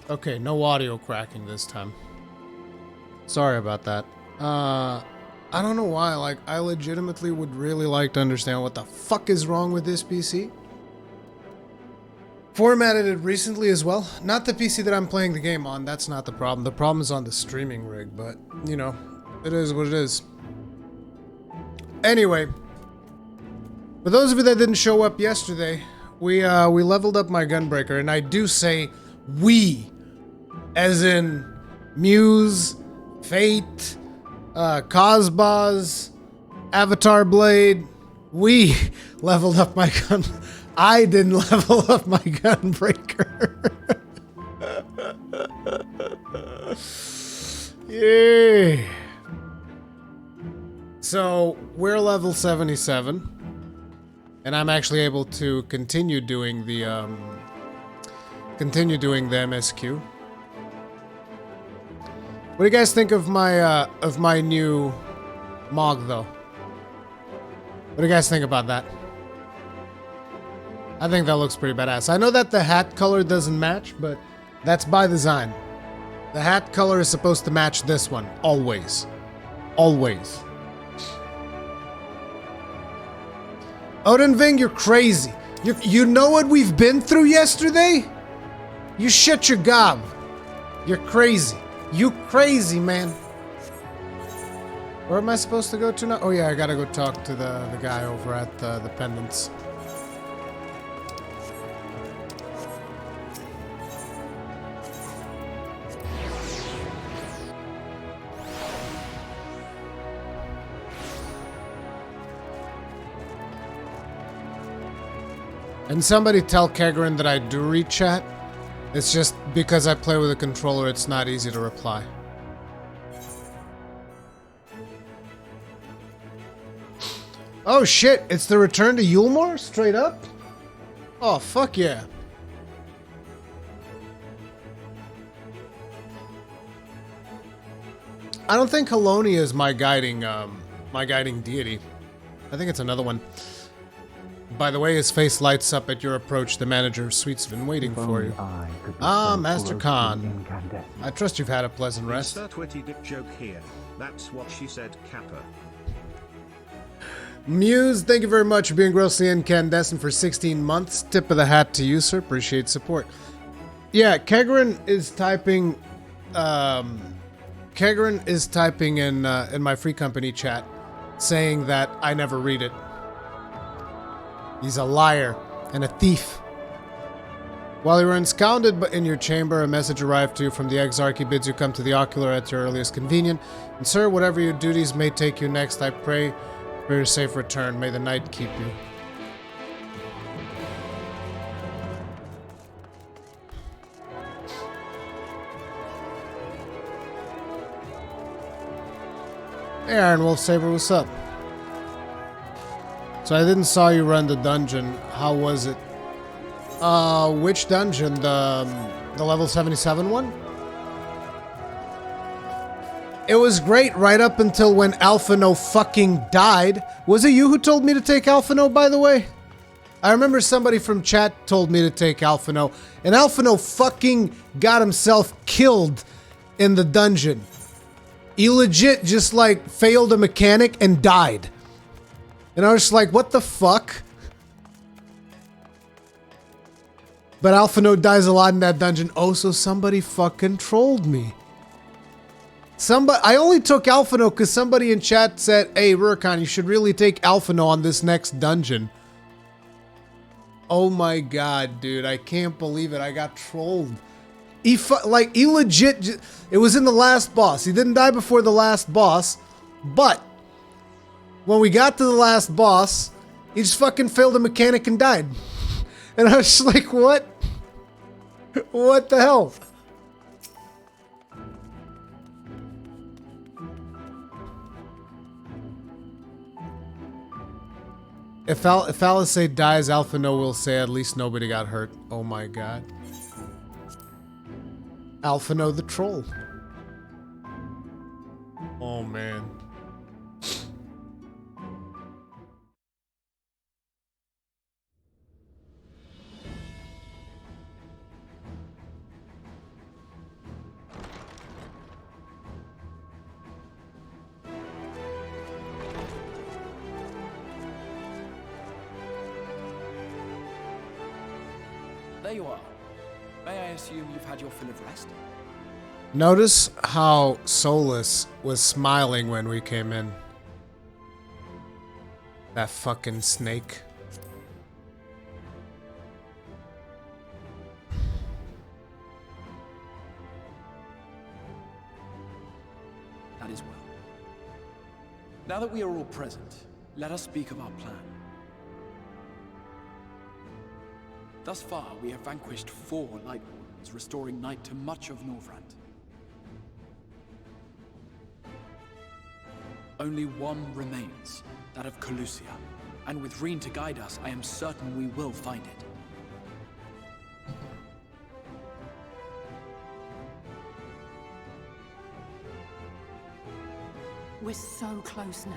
Okay, no audio cracking this time. Sorry about that. I don't know why, like, I legitimately would really like to understand what the fuck is wrong with this PC. Formatted it recently as well. Not the PC that I'm playing the game on, that's not the problem. The problem is on the streaming rig, but, you know, it is what it is. Anyway, for those of you that didn't show up yesterday, we leveled up my gunbreaker, and I do say we, as in Muse, Fate, Cosbaz, Avatar Blade. We leveled up my gun. I didn't level up my gunbreaker. Yeah. So we're level 77. And I'm actually able to continue doing the MSQ. What do you guys think of my new Mog though? What do you guys think about that? I think that looks pretty badass. I know that the hat color doesn't match, but that's by design. The hat color is supposed to match this one always. Always. Odinving, you're crazy. You know what we've been through yesterday? You shut your gob. You're crazy. You crazy, man. Where am I supposed to go to now? Oh yeah, I gotta go talk to the guy over at the Pendants. And somebody tell Kegrin that I do read chat. It's just because I play with a controller, it's not easy to reply. Oh shit, it's the return to Yulmore? Straight up? Oh, fuck yeah. I don't think Halonia is my guiding deity. I think it's another one. By the way, his face lights up at your approach. The manager of suite's been waiting for you. Ah, Master Khan. I trust you've had a pleasant rest. Insert witty dick joke here. That's what she said, Kappa. Muse, thank you very much for being grossly incandescent for 16 months. Tip of the hat to you, sir. Appreciate support. Yeah, Kegrin is typing. Kegrin is typing in my free company chat, saying that I never read it. He's a liar and a thief. While you were enscounded in your chamber, a message arrived to you from the Exarch. He bids you come to the Ocular at your earliest convenience. And sir, whatever your duties may take you next, I pray for your safe return. May the night keep you. Hey, Iron Wolf Saber, what's up? So I didn't saw you run the dungeon. How was it? Which dungeon? The level 77 one? It was great right up until when Alphino fucking died. Was it you who told me to take Alphino, by the way? I remember somebody from chat told me to take Alphino, and Alphino fucking got himself killed in the dungeon. He legit just like failed a mechanic and died. And I was just like, what the fuck? But Alphino dies a lot in that dungeon. Oh, so somebody fucking trolled me. I only took Alphino because somebody in chat said, hey, Rurikon, you should really take Alphino on this next dungeon. Oh my god, dude. I can't believe it. I got trolled. He legit... It was in the last boss. He didn't die before the last boss. But when we got to the last boss, he just fucking failed a mechanic and died. And I was just like, what? What the hell? If Alisay dies, Alphino will say at least nobody got hurt. Oh my god. Alphino the troll. Oh man. you are. May I assume you've had your fill of rest? Notice how Solus was smiling when we came in. That fucking snake. That is well. Now that we are all present, let us speak of our plan. Thus far, we have vanquished 4 Light Wardens, restoring Night to much of Norvrant. Only one remains, that of Calusia. And with Reen to guide us, I am certain we will find it. We're so close now.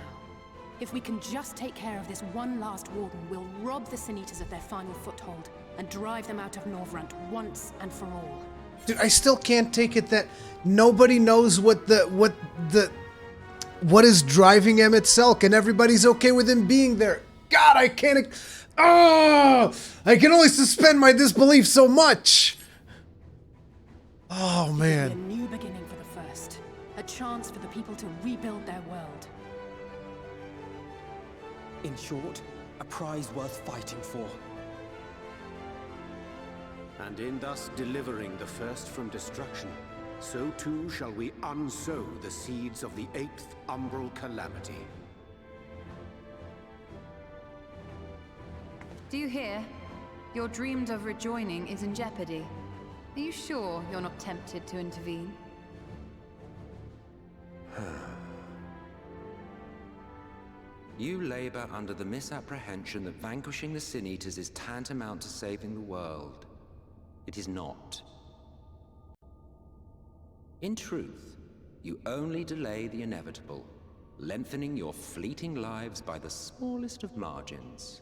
If we can just take care of this one last Warden, we'll rob the Sin Eaters of their final foothold and drive them out of Norvrant once and for all. Dude, I still can't take it that nobody knows what is driving Emmett Selk, and everybody's okay with him being there. God, I can't. Oh, I can only suspend my disbelief so much. Oh man. A new beginning for the First, a chance for the people to rebuild their world. In short, a prize worth fighting for. And in thus delivering the First from destruction, so too shall we unsow the seeds of the 8th umbral calamity. Do you hear? Your dreamed of rejoining is in jeopardy. Are you sure you're not tempted to intervene? You labor under the misapprehension that vanquishing the Sin Eaters is tantamount to saving the world. It is not. In truth, you only delay the inevitable, lengthening your fleeting lives by the smallest of margins.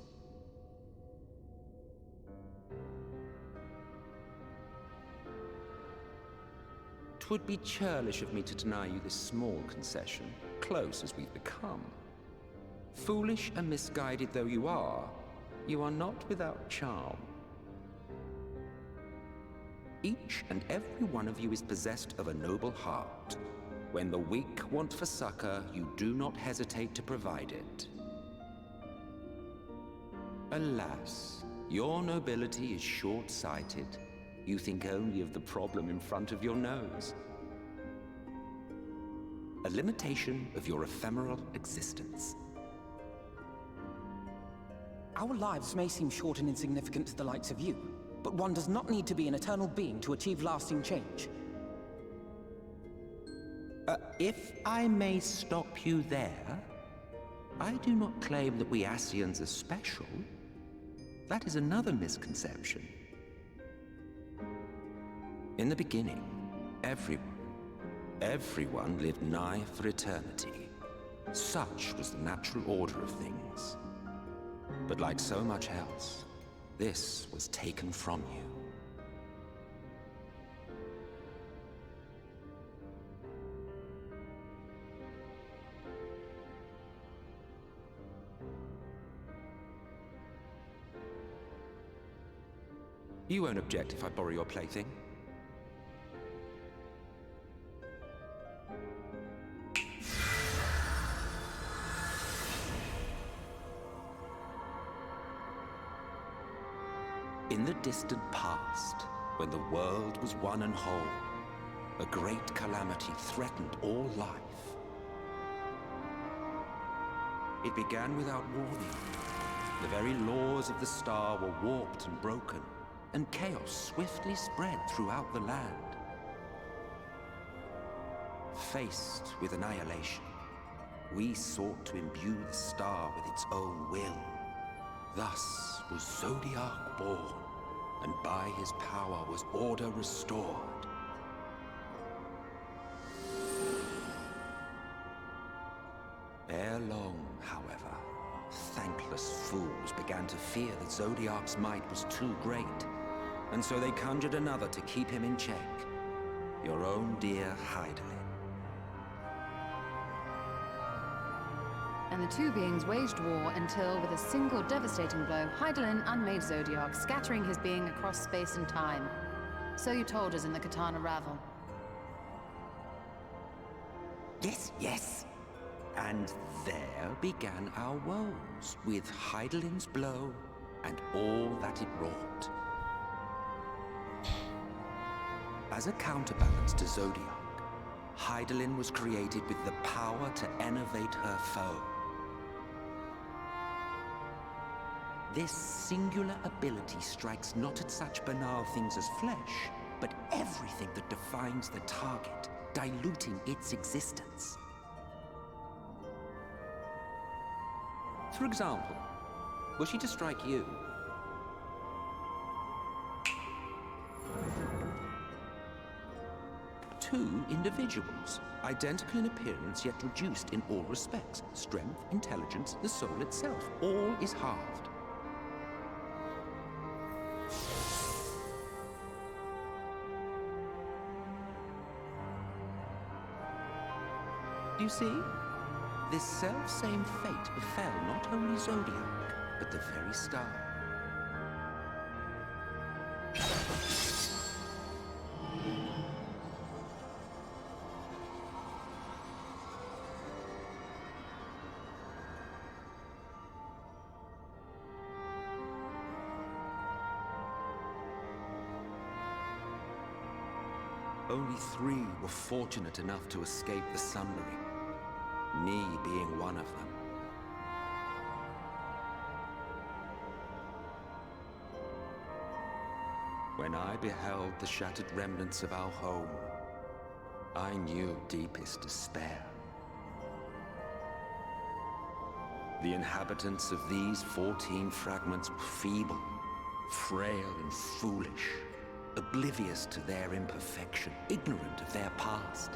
Twould be churlish of me to deny you this small concession, close as we've become. Foolish and misguided though you are not without charm. Each and every one of you is possessed of a noble heart. When the weak want for succor, you do not hesitate to provide it. Alas, your nobility is short-sighted. You think only of the problem in front of your nose. A limitation of your ephemeral existence. Our lives may seem short and insignificant to the likes of you, but one does not need to be an eternal being to achieve lasting change. If I may stop you there, I do not claim that we Ascians are special. That is another misconception. In the beginning, everyone lived nigh for eternity. Such was the natural order of things. But like so much else, this was taken from you. You won't object if I borrow your plaything? In the distant past, when the world was one and whole, a great calamity threatened all life. It began without warning. The very laws of the star were warped and broken, and chaos swiftly spread throughout the land. Faced with annihilation, we sought to imbue the star with its own will. Thus was Zodiac born, and by his power was order restored. Ere long, however, thankless fools began to fear that Zodiac's might was too great, and so they conjured another to keep him in check. Your own dear Hydaelyn. and the two beings waged war until, with a single devastating blow, Hydaelyn unmade Zodiark, scattering his being across space and time. So you told us in the Katana Ravel. Yes, yes. And there began our woes, with Hydaelyn's blow and all that it wrought. As a counterbalance to Zodiark, Hydaelyn was created with the power to enervate her foe. This singular ability strikes not at such banal things as flesh, but everything that defines the target, diluting its existence. For example, were she to strike you, two individuals, identical in appearance yet reduced in all respects. Strength, intelligence, the soul itself, all is halved. Do you see? This self-same fate befell not only Zodiark, but the very star. Only 3 were fortunate enough to escape the Sundering, me being one of them. When I beheld the shattered remnants of our home, I knew deepest despair. The inhabitants of these 14 fragments were feeble, frail and foolish, oblivious to their imperfection, ignorant of their past.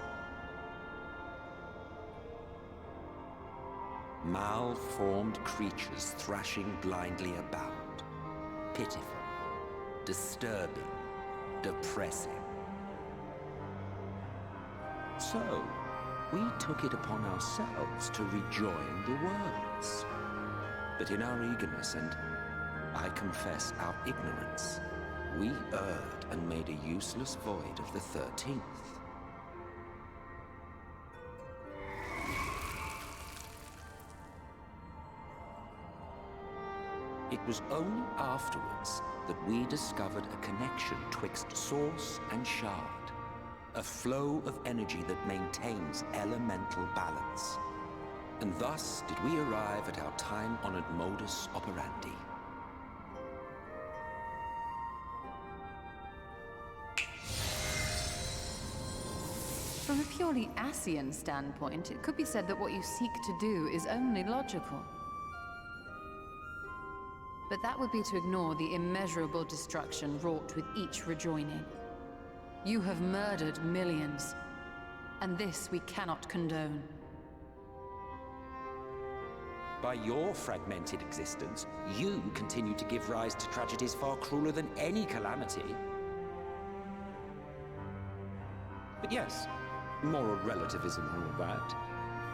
Malformed creatures thrashing blindly about. Pitiful, disturbing, depressing. So, we took it upon ourselves to rejoin the worlds. But in our eagerness and, I confess, our ignorance, we erred and made a useless void of the 13th. It was only afterwards that we discovered a connection twixt source and shard, a flow of energy that maintains elemental balance. And thus did we arrive at our time-honored modus operandi. From a purely Ascian standpoint, it could be said that what you seek to do is only logical. But that would be to ignore the immeasurable destruction wrought with each rejoining. You have murdered millions, and this we cannot condone. By your fragmented existence, you continue to give rise to tragedies far crueler than any calamity. But yes, moral relativism and all that.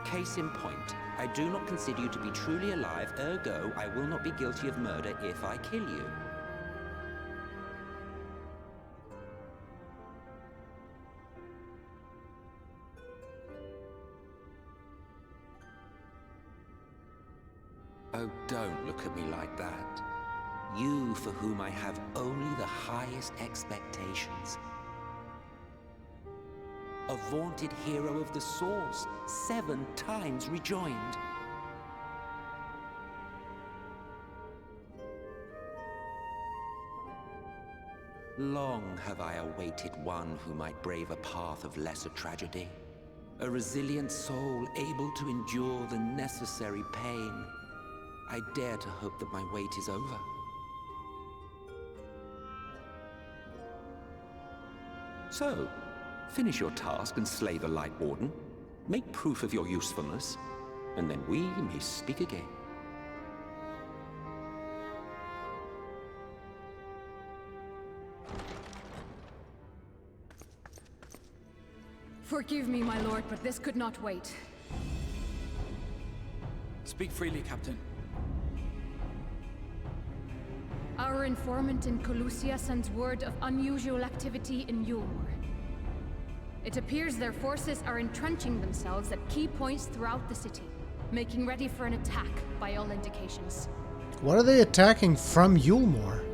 Case in point, I do not consider you to be truly alive, ergo I will not be guilty of murder if I kill you. Oh, don't look at me like that. You for whom I have only the highest expectations. A vaunted hero of the Source, 7 times rejoined. Long have I awaited one who might brave a path of lesser tragedy. A resilient soul able to endure the necessary pain. I dare to hope that my wait is over. So, finish your task and slay the Light Warden. Make proof of your usefulness, and then we may speak again. Forgive me, my lord, but this could not wait. Speak freely, Captain. Our informant in Colusia sends word of unusual activity in Yulmore. It appears their forces are entrenching themselves at key points throughout the city, making ready for an attack by all indications. What are they attacking from Yulmore?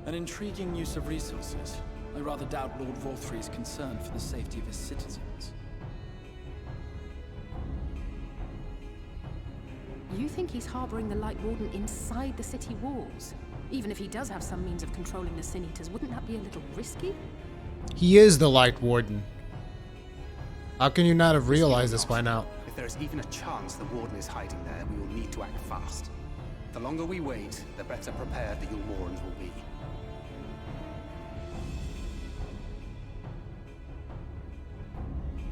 An intriguing use of resources. I rather doubt Lord Vorthry is concerned for the safety of his citizens. You think he's harboring the Light Warden inside the city walls? Even if he does have some means of controlling the Sin Eaters, wouldn't that be a little risky? He is the Light Warden. How can you not have realized this by now? If there is even a chance the Warden is hiding there, we will need to act fast. The longer we wait, the better prepared the Yulmorans will be.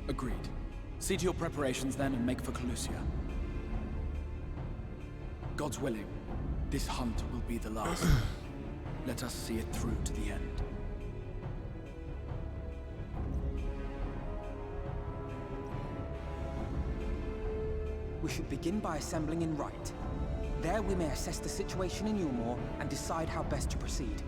Agreed. See to your preparations then and make for Colusia. God's willing, this hunt will be the last. Let us see it through to the end. We should begin by assembling in Rite. There we may assess the situation in Yulmore and decide how best to proceed.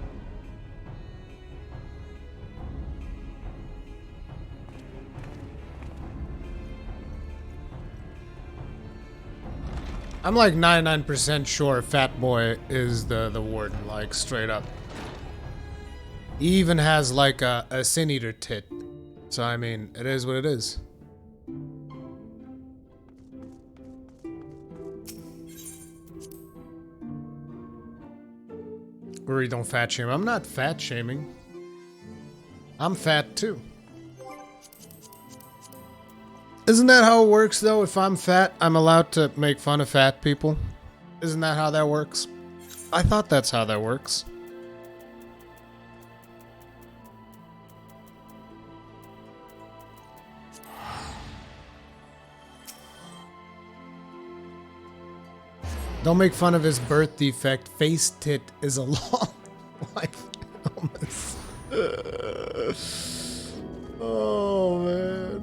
I'm like 99% sure Fat Boy is the warden, like straight up. He even has like a Sin Eater tit. So I mean, it is what it is. Uri, don't fat shame. I'm not fat shaming. I'm fat too. Isn't that how it works, though? If I'm fat, I'm allowed to make fun of fat people? Isn't that how that works? I thought that's how that works. Don't make fun of his birth defect. Face tit is a long life illness. Oh, man.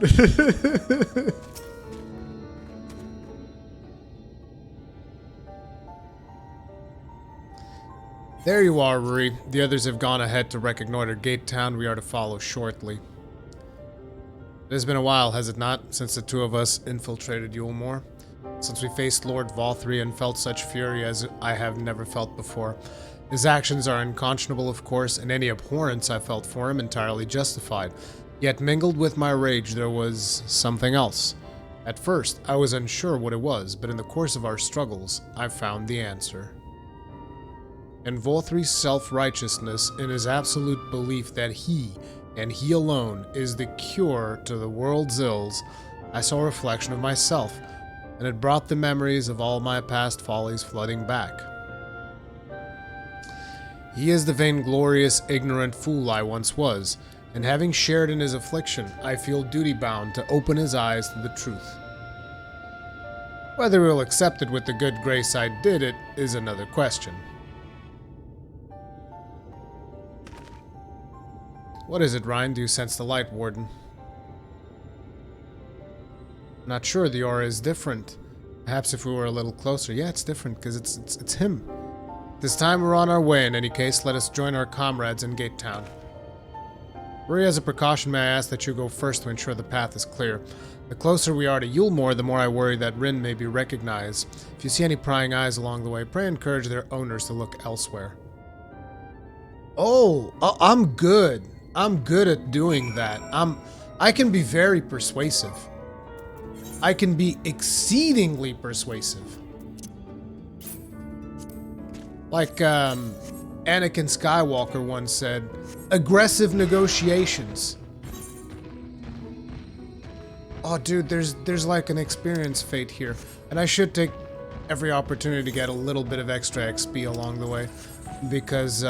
There you are, Ruri. The others have gone ahead to reconnoiter Gate Town. We are to follow shortly. It has been a while, has it not, since the two of us infiltrated Yulmore? Since we faced Lord Vorthry and felt such fury as I have never felt before. His actions are unconscionable, of course, and any abhorrence I felt for him entirely justified. Yet mingled with my rage there was something else. At first, I was unsure what it was, but in the course of our struggles, I found the answer. In Vorthry's self-righteousness, in his absolute belief that he, and he alone, is the cure to the world's ills, I saw a reflection of myself, and it brought the memories of all my past follies flooding back. He is the vainglorious, ignorant fool I once was, and having shared in his affliction, I feel duty-bound to open his eyes to the truth. Whether he'll accept it with the good grace I did it is another question. What is it, Ryan? Do you sense the Light Warden? Not sure, the aura is different. Perhaps if we were a little closer. Yeah, it's different, because it's him. This time we're on our way. In any case, let us join our comrades in Gate Town. Ruri, as a precaution, may I ask that you go first to ensure the path is clear. The closer we are to Yulmore, the more I worry that Rin may be recognized. If you see any prying eyes along the way, pray encourage their owners to look elsewhere. Oh, I'm good. I'm good at doing that. I can be very persuasive. I can be exceedingly persuasive. Like, Anakin Skywalker once said, aggressive negotiations. Oh, dude, there's like an experience fate here. And I should take every opportunity to get a little bit of extra XP along the way. Because,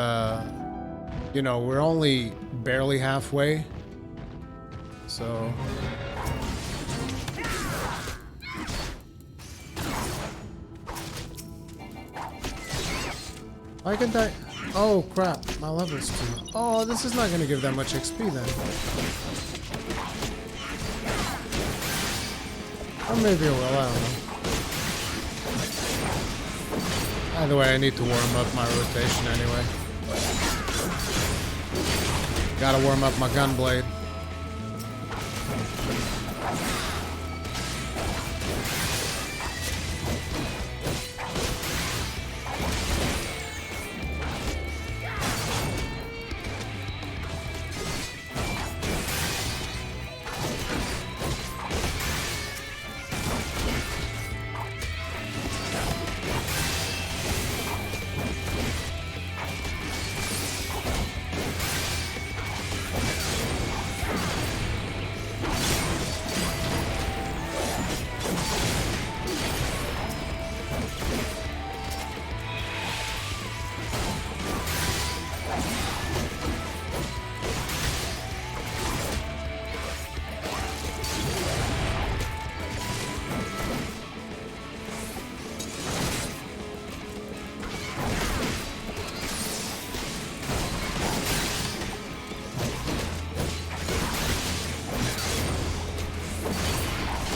you know, we're only barely halfway. So... why can't I... oh, crap. My level's 2. Oh, this is not going to give that much XP then. Or maybe it will, I don't know. Either way, I need to warm up my rotation anyway. Gotta warm up my gunblade.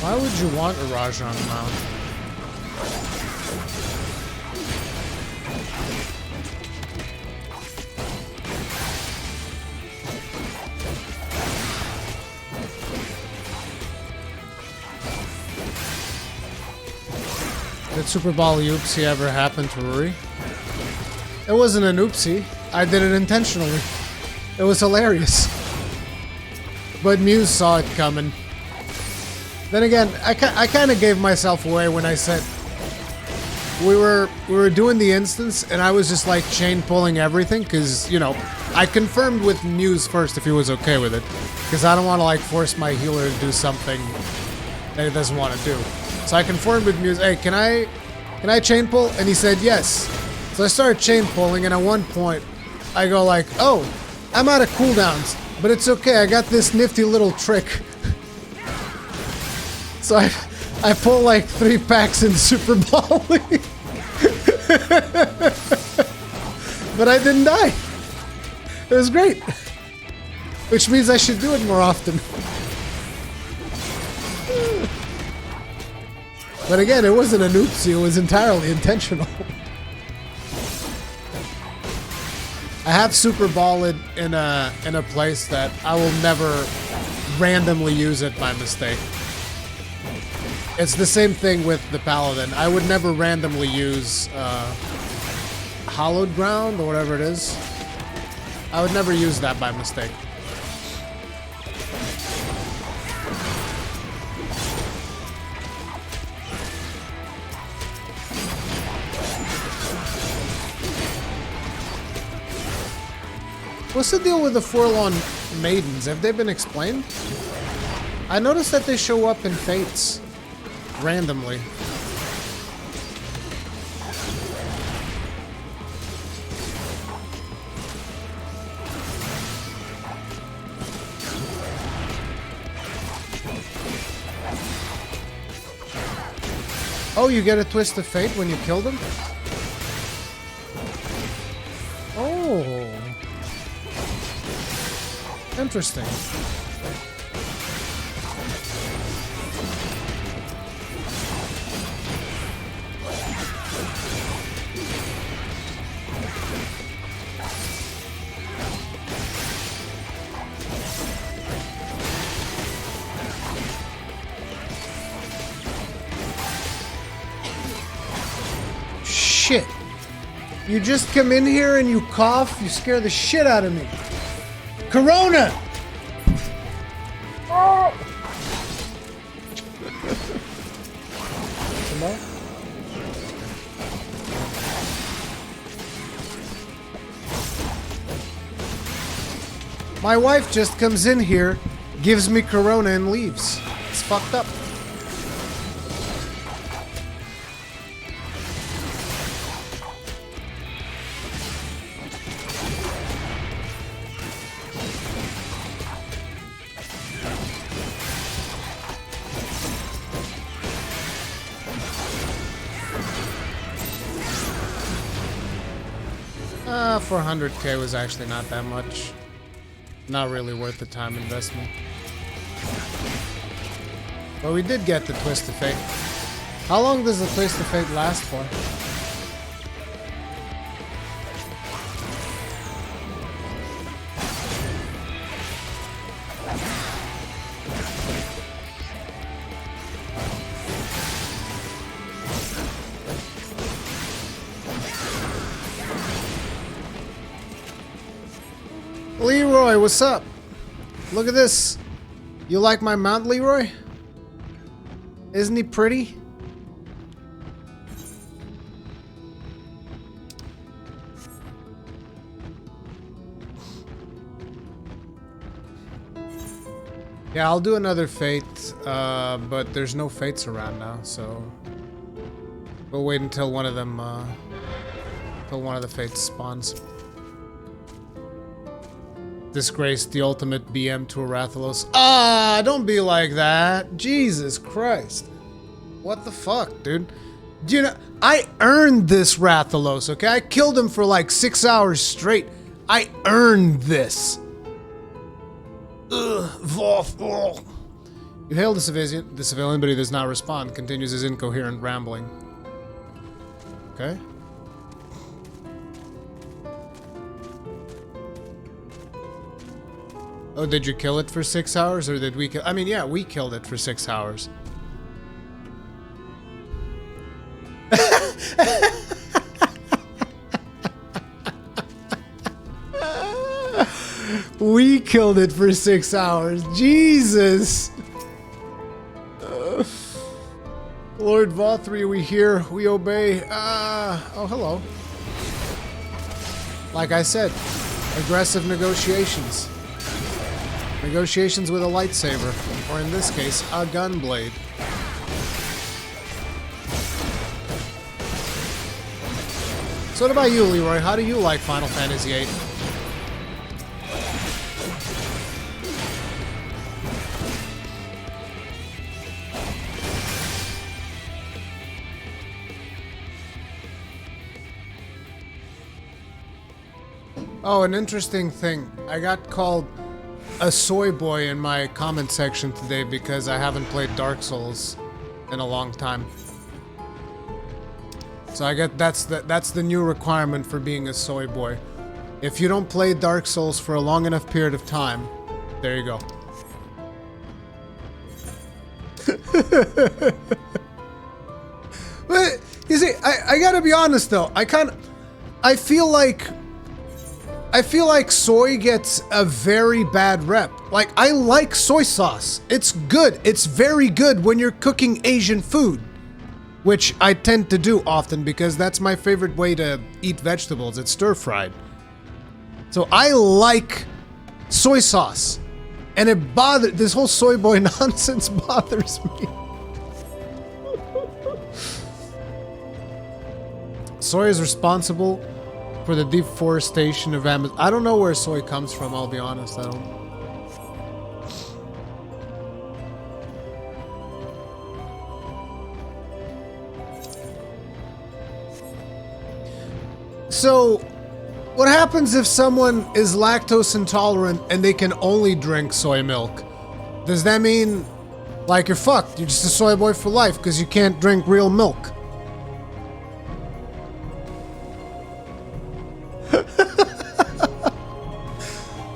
Why would you want a Rajang mount? Did Super Ball oopsie ever happen to Ruri? It wasn't an oopsie. I did it intentionally. It was hilarious. But Muse saw it coming. Then again, I kind of gave myself away when I said we were doing the instance and I was just like chain pulling everything because, you know, I confirmed with Muse first if he was okay with it because I don't want to like force my healer to do something that he doesn't want to do. So I confirmed with Muse, hey, can I chain pull? And he said yes. So I started chain pulling and at one point I go like, oh, I'm out of cooldowns, but it's okay, I got this nifty little trick. So I pull like 3 packs in Super Ball. But I didn't die. It was great. Which means I should do it more often. But again, it wasn't an oopsie, it was entirely intentional. I have Super Ball in a place that I will never randomly use it by mistake. It's the same thing with the Paladin. I would never randomly use Hallowed Ground or whatever it is. I would never use that by mistake. What's the deal with the Forlorn Maidens? Have they been explained? I noticed that they show up in Fates. Randomly. Oh, you get a twist of fate when you kill them? Oh. Interesting. Shit. You just come in here and you cough, you scare the shit out of me. Corona! Oh! Come on. My wife just comes in here, gives me Corona and leaves. It's fucked up. For 100k was actually not that much. Not really worth the time investment. But we did get the Twist of Fate. How long does the Twist of Fate last for? Leroy, what's up? Look at this. You like my mount, Leroy? Isn't he pretty? Yeah, I'll do another fate, but there's no fates around now, so we'll wait until one of them, until one of the fates spawns. Disgrace the ultimate BM to a Rathalos. Ah, don't be like that. Jesus Christ. What the fuck, dude? Do you know, I earned this Rathalos, okay? I killed him for like 6 hours straight. I earned this. Ugh, Voth, ugh. You hail the civilian, but he does not respond. Continues his incoherent rambling. Okay. Oh, did you kill it for 6 hours, or did we kill? I mean, yeah, we killed it for 6 hours. We killed it for 6 hours. Jesus. Lord Vothri, we hear, we obey. Oh, hello. Like I said, aggressive negotiations. Negotiations with a lightsaber, or in this case, a gunblade. So what about you, Leroy? How do you like Final Fantasy VIII? Oh, an interesting thing. I got called a soy boy in my comment section today because I haven't played Dark Souls in a long time. So I get that's the new requirement for being a soy boy. If you don't play Dark Souls for a long enough period of time, there you go. But you see, I gotta be honest though. I feel like soy gets a very bad rep. Like, I like soy sauce. It's good. It's very good when you're cooking Asian food, which I tend to do often because that's my favorite way to eat vegetables. It's stir-fried. So I like soy sauce. And this whole soy boy nonsense bothers me. Soy is responsible for the deforestation of Amazon. I don't know where soy comes from, I'll be honest. I don't. So, what happens if someone is lactose intolerant and they can only drink soy milk? Does that mean, like, you're fucked? You're just a soy boy for life because you can't drink real milk?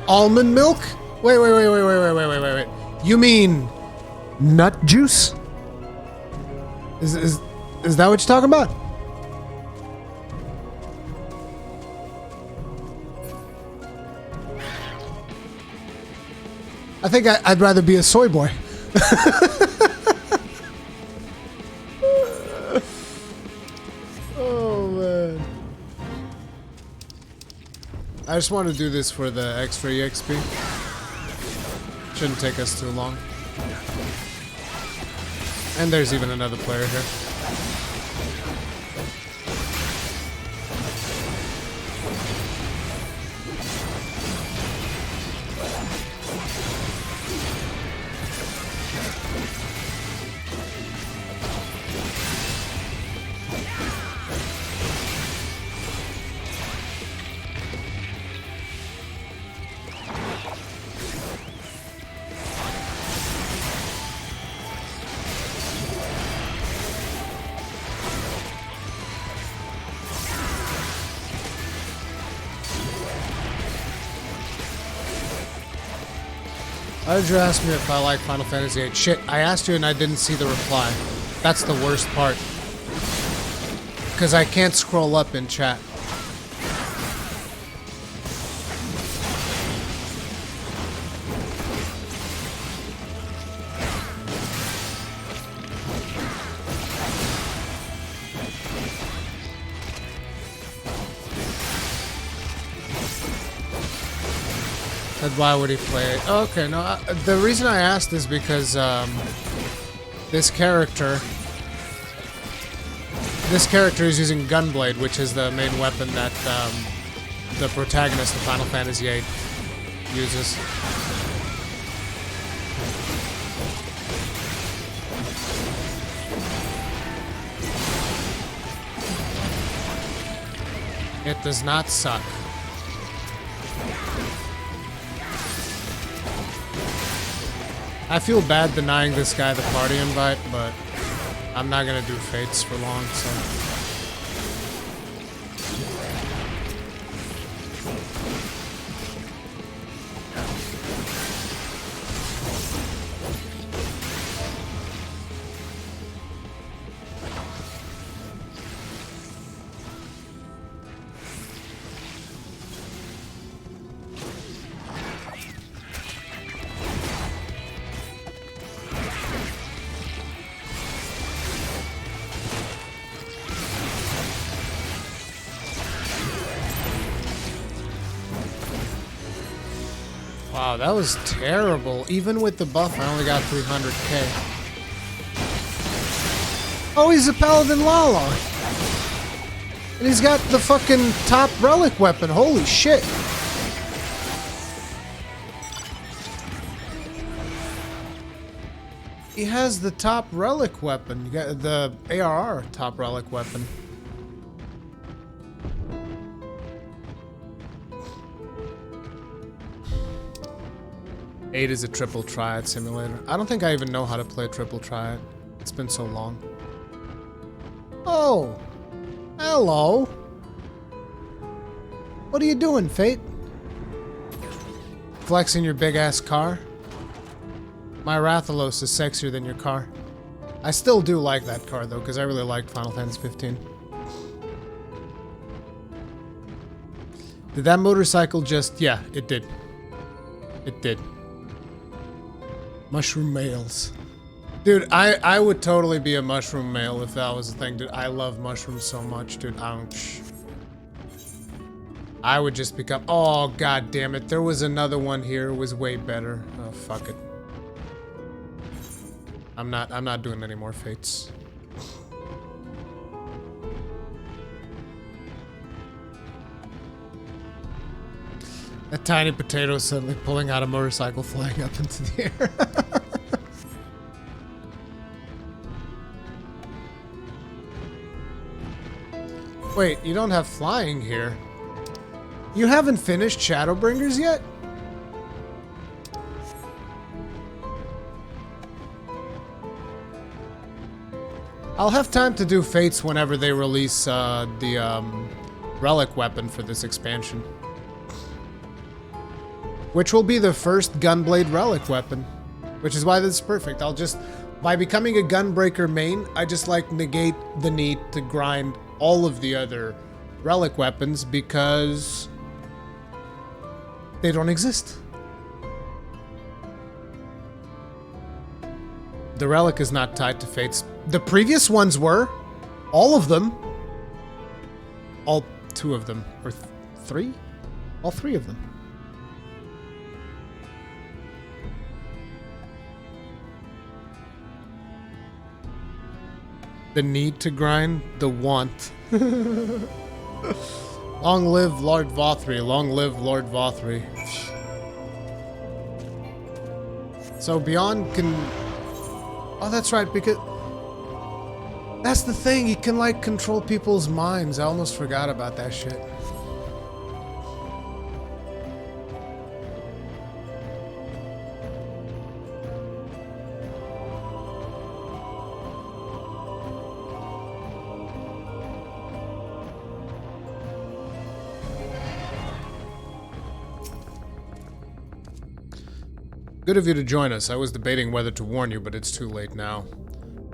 Almond milk? Wait. You mean nut juice? Is that what you're talking about? I think I'd rather be a soy boy. Oh man. I just want to do this for the extra EXP. Shouldn't take us too long. And there's even another player here. Why did you ask me if I like Final Fantasy VIII? Shit, I asked you and I didn't see the reply. That's the worst part. Because I can't scroll up in chat. And why would he play it? Oh, okay, no, the reason I asked is because this character is using Gunblade, which is the main weapon that the protagonist of Final Fantasy VIII uses. It does not suck. I feel bad denying this guy the party invite, but I'm not gonna do Fates for long, so... Wow, that was terrible. Even with the buff, I only got 300k. Oh, he's a Paladin Lala! And he's got the fucking top relic weapon. Holy shit. He has the top relic weapon. You got the ARR top relic weapon. Eight is a triple triad simulator. I don't think I even know how to play a triple triad. It's been so long. Oh! Hello! What are you doing, Fate? Flexing your big-ass car? My Rathalos is sexier than your car. I still do like that car, though, because I really liked Final Fantasy 15. Did that motorcycle just... Yeah, it did. It did. Mushroom males. Dude, I would totally be a mushroom male if that was a thing, dude. I love mushrooms so much, dude. Ouch. I would just become... Oh, god damn it. There was another one here. It was way better. Oh, fuck it. I'm not doing any more Fates. A tiny potato suddenly pulling out a motorcycle, flying up into the air. Wait, you don't have flying here. You haven't finished Shadowbringers yet? I'll have time to do Fates whenever they release the relic weapon for this expansion. Which will be the first Gunblade relic weapon. Which is why this is perfect. I'll just... By becoming a Gunbreaker main, I just like negate the need to grind all of the other relic weapons because... they don't exist. The relic is not tied to Fates. The previous ones were. All of them. All two of them. Or three? All three of them. The need to grind, the want. Long live Lord Vothri, long live Lord Vothri. So Beyond can... Oh, that's right, because... That's the thing, he can, like, control people's minds. I almost forgot about that shit. Good of you to join us. I was debating whether to warn you, but it's too late now.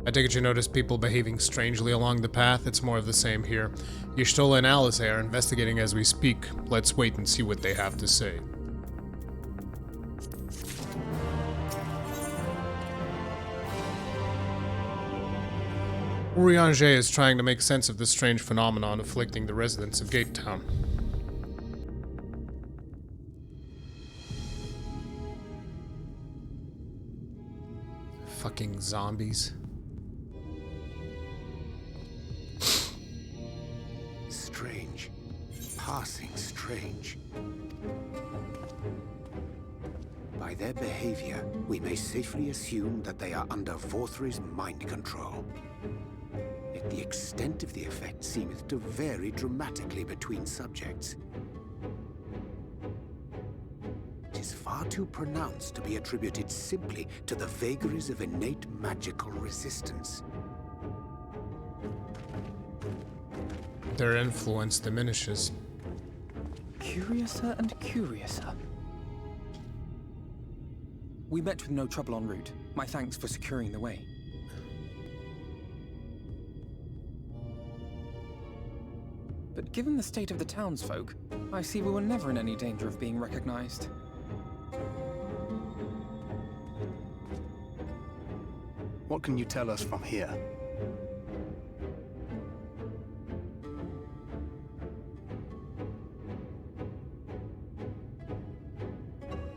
I take it you notice people behaving strangely along the path. It's more of the same here. Y'shtola and Alice are investigating as we speak. Let's wait and see what they have to say. Urianger is trying to make sense of this strange phenomenon afflicting the residents of Gate Town. Fucking zombies. Strange. Passing strange. By their behavior, we may safely assume that they are under Vorthri's mind control. Yet the extent of the effect seemeth to vary dramatically between subjects. It is far too pronounced to be attributed simply to the vagaries of innate magical resistance. Their influence diminishes. Curiouser and curiouser. We met with no trouble en route. My thanks for securing the way. But given the state of the townsfolk, I see we were never in any danger of being recognized. What can you tell us from here?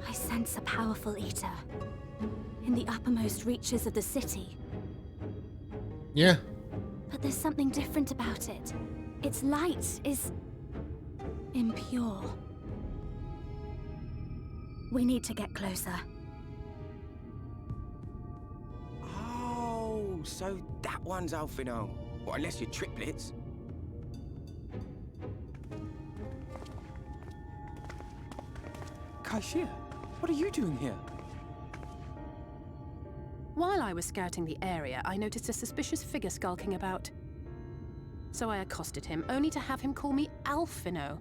I sense a powerful eater in the uppermost reaches of the city. Yeah. But there's something different about it. Its light is impure. We need to get closer. Oh, so that one's Alphino. Well, unless you're triplets. Kaishir, what are you doing here? While I was scouting the area, I noticed a suspicious figure skulking about. So I accosted him, only to have him call me Alphino.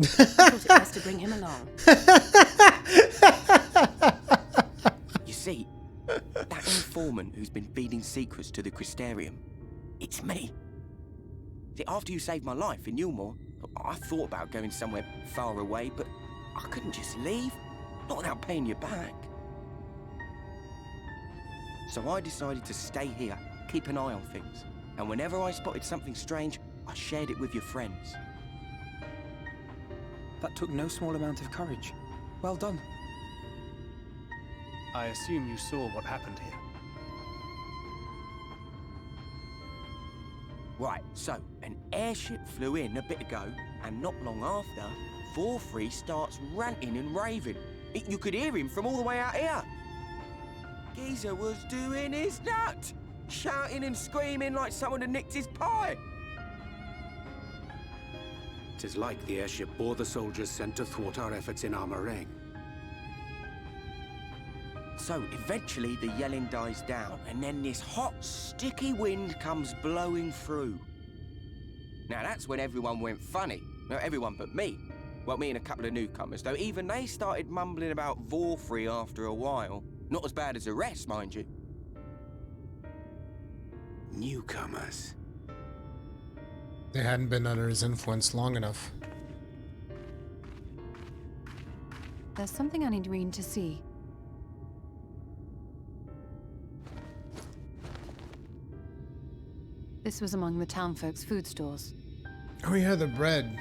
I thought it best to bring him along. You see, that informant who's been feeding secrets to the Crystarium, it's me. See, after you saved my life in Yulmore, I thought about going somewhere far away, but I couldn't just leave, not without paying you back. So I decided to stay here, keep an eye on things. And whenever I spotted something strange, I shared it with your friends. That took no small amount of courage. Well done. I assume you saw what happened here. Right, so an airship flew in a bit ago, and not long after, Vorthri starts ranting and raving. You could hear him from all the way out here. Geezer was doing his nut, shouting and screaming like someone had nicked his pie. 'Tis like the airship bore the soldiers sent to thwart our efforts in Armorang. So eventually the yelling dies down, and then this hot, sticky wind comes blowing through. Now that's when everyone went funny. No, everyone but me. Well, me and a couple of newcomers, though even they started mumbling about Vorthri after a while. Not as bad as the rest, mind you. Newcomers. They hadn't been under his influence long enough. There's something I need Reen to see. This was among the townfolk's food stores. Oh yeah, the bread.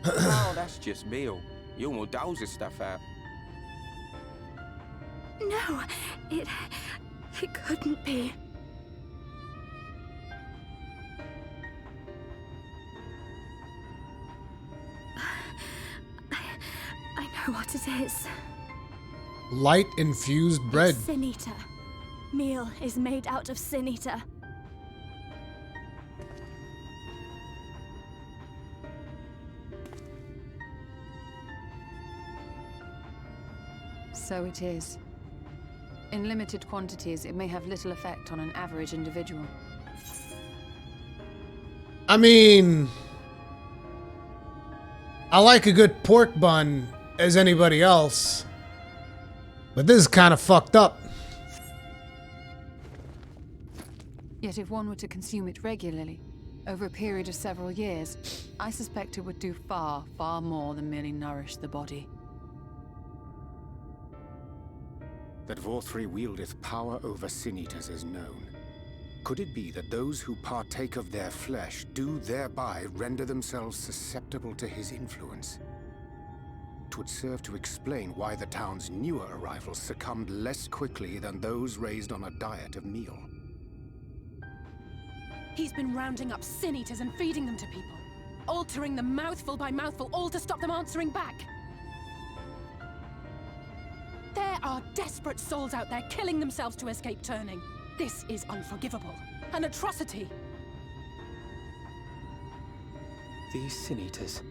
Oh, that's just meal. Yulmore doles this stuff out. No, it couldn't be. I know what it is. Light infused bread. It's Sin Eater. Meal is made out of Sin Eater. So it is. In limited quantities, it may have little effect on an average individual. I mean, I like a good pork bun as anybody else, but this is kind of fucked up. Yet if one were to consume it regularly, over a period of several years, I suspect it would do far, far more than merely nourish the body. That Vorthri wieldeth power over Sin Eaters is known. Could it be that those who partake of their flesh do thereby render themselves susceptible to his influence? fact would serve to explain why the town's newer arrivals succumbed less quickly than those raised on a diet of meal. He's been rounding up sin eaters and feeding them to people, altering them mouthful by mouthful, all to stop them answering back. There are desperate souls out there killing themselves to escape turning. This is unforgivable. An atrocity. These Sin Eaters.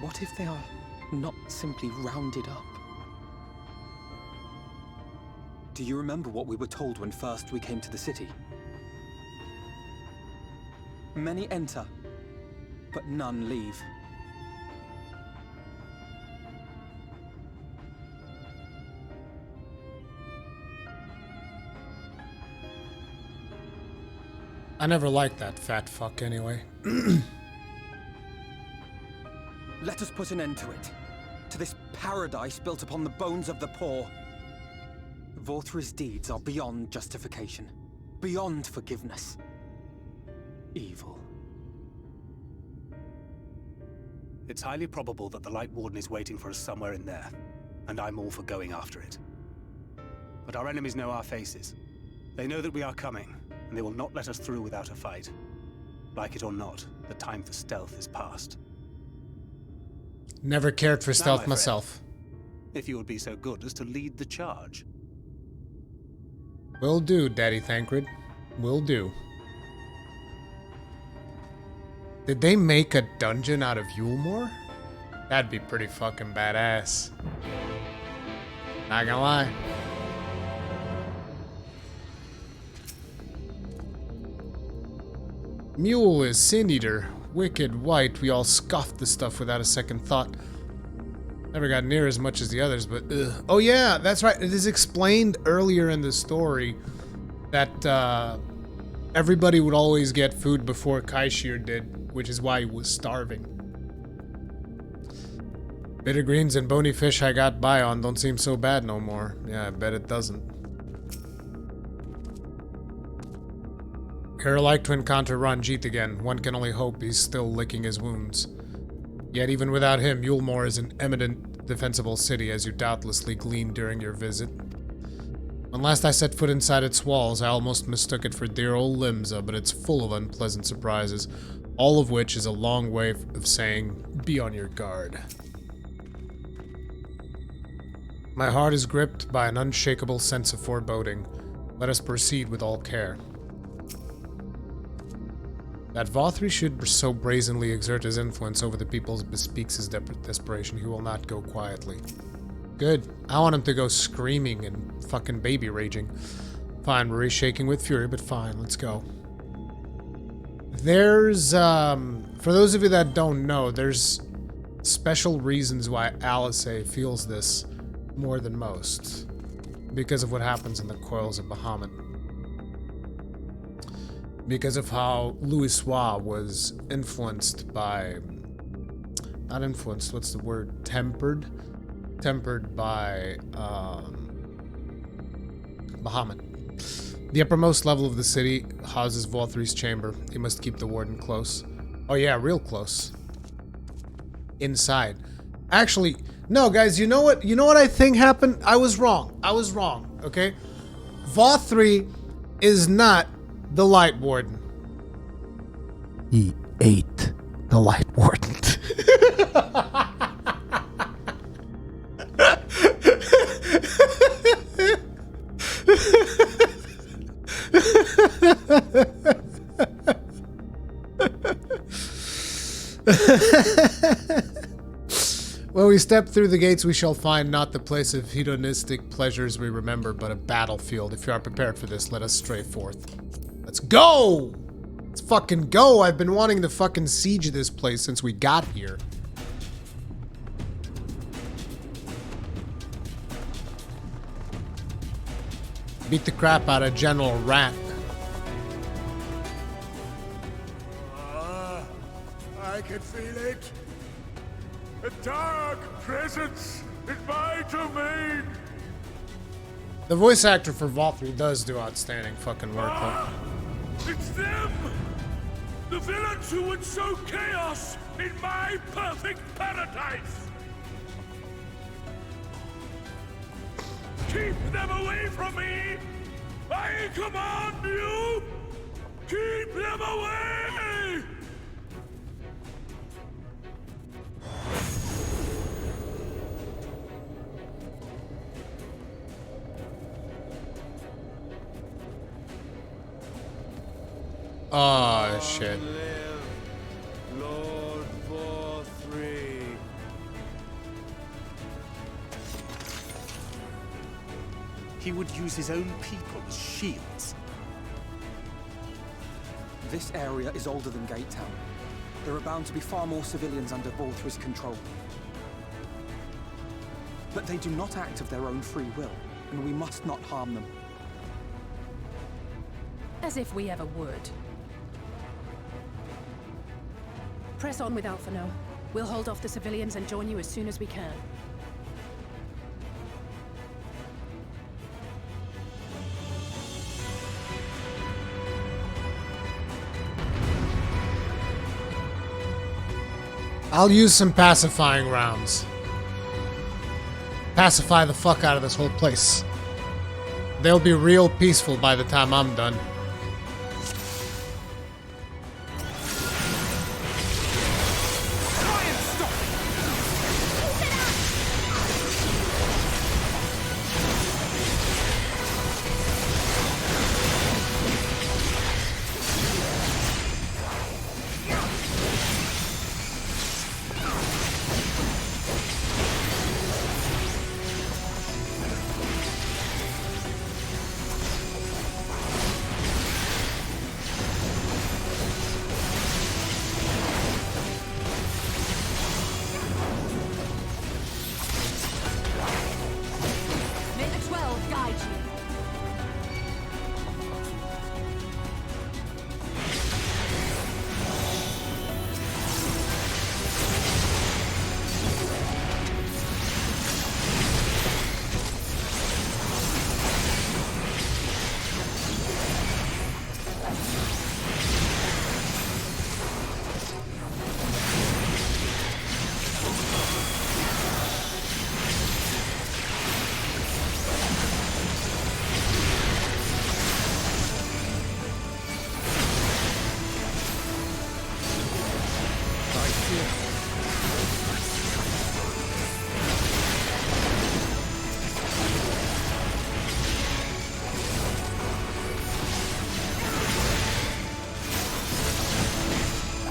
What if they are not simply rounded up? Do you remember what we were told when first we came to the city? Many enter, but none leave. I never liked that fat fuck anyway. Let us put an end to it. To this paradise built upon the bones of the poor. Vorthri's deeds are beyond justification. Beyond forgiveness. Evil. It's highly probable that the Light Warden is waiting for us somewhere in there, and I'm all for going after it. But our enemies know our faces. They know that we are coming, and they will not let us through without a fight. Like it or not, the time for stealth is past. Never cared for Now, stealth my friend, myself. if you would be so good as to lead the charge. Will do, Daddy Thancred. Will do. Did they make a dungeon out of Yulmore? That'd be pretty fucking badass. Not gonna lie. Mule is Sin Eater. Wicked white. We all scoffed the stuff without a second thought. Never got near as much as the others, but ugh. Oh yeah, that's right. It is explained earlier in the story that everybody would always get food before Kaishir did, which is why he was starving. Bitter greens and bony fish I got by on don't seem so bad no more. Yeah, I bet it doesn't. I'd like to encounter Ranjit again. One can only hope he's still licking his wounds. Yet even without him, Yulmore is an eminent, defensible city, as you doubtlessly gleaned during your visit. When last I set foot inside its walls, I almost mistook it for dear old Limsa, but it's full of unpleasant surprises, all of which is a long way of saying, be on your guard. My heart is gripped by an unshakable sense of foreboding. Let us proceed with all care. That Vothri should so brazenly exert his influence over the people bespeaks his desperation. He will not go quietly. Good. I want him to go screaming and fucking baby raging. Fine, we're shaking with fury, but fine, let's go. There's, for those of you that don't know, there's special reasons why Alice feels this more than most. Because of what happens in the coils of Bahamut. Because of how Louisoix was influenced by... Not influenced, what's the word? Tempered? Tempered by Bahamut. The uppermost level of the city houses Vothri's chamber. He must keep the warden close. Oh yeah, real close. Inside. Actually, no guys, you know what? You know what I think happened? I was wrong, okay? Vothri is not the Light Warden. He ate the Light Warden. When we step through the gates, we shall find not the place of hedonistic pleasures we remember, but a battlefield. If you are prepared for this, let us stray forth. Let's go! Let's fucking go! I've been wanting to fucking siege this place since we got here. Beat the crap out of General Rat. I can feel it. A dark presence in my domain. The voice actor for Vothri does do outstanding fucking work. It's them! The villains who would sow chaos in my perfect paradise! Keep them away from me! I command you! Keep them away! Oh, shit. Lord Vorthri. He would use his own people as shields. This area is older than Gate Town. There are bound to be far more civilians under Vorthri's control. But they do not act of their own free will, and we must not harm them. As if we ever would. Press on with Alphino. We'll hold off the civilians and join you as soon as we can. I'll use some pacifying rounds. Pacify the fuck out of this whole place. They'll be real peaceful by the time I'm done.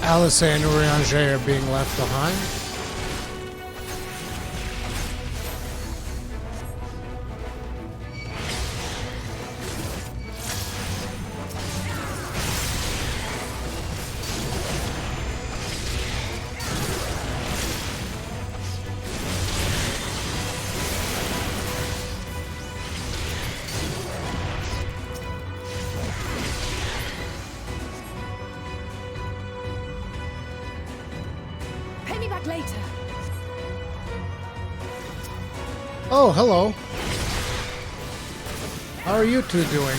Alice and Urianger are being left behind. Oh, hello. How are you two doing?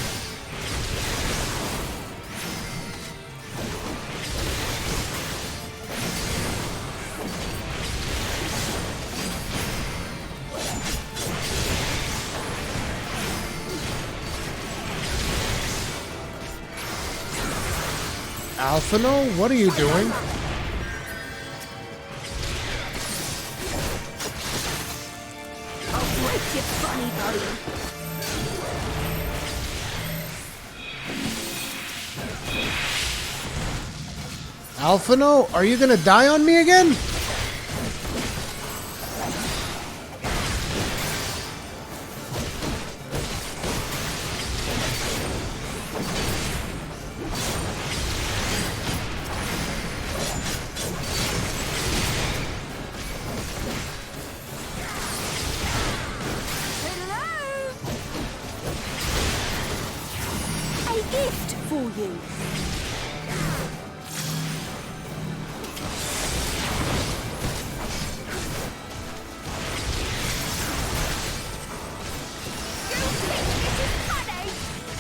Alphino, what are you doing? Alphino, are you gonna die on me again?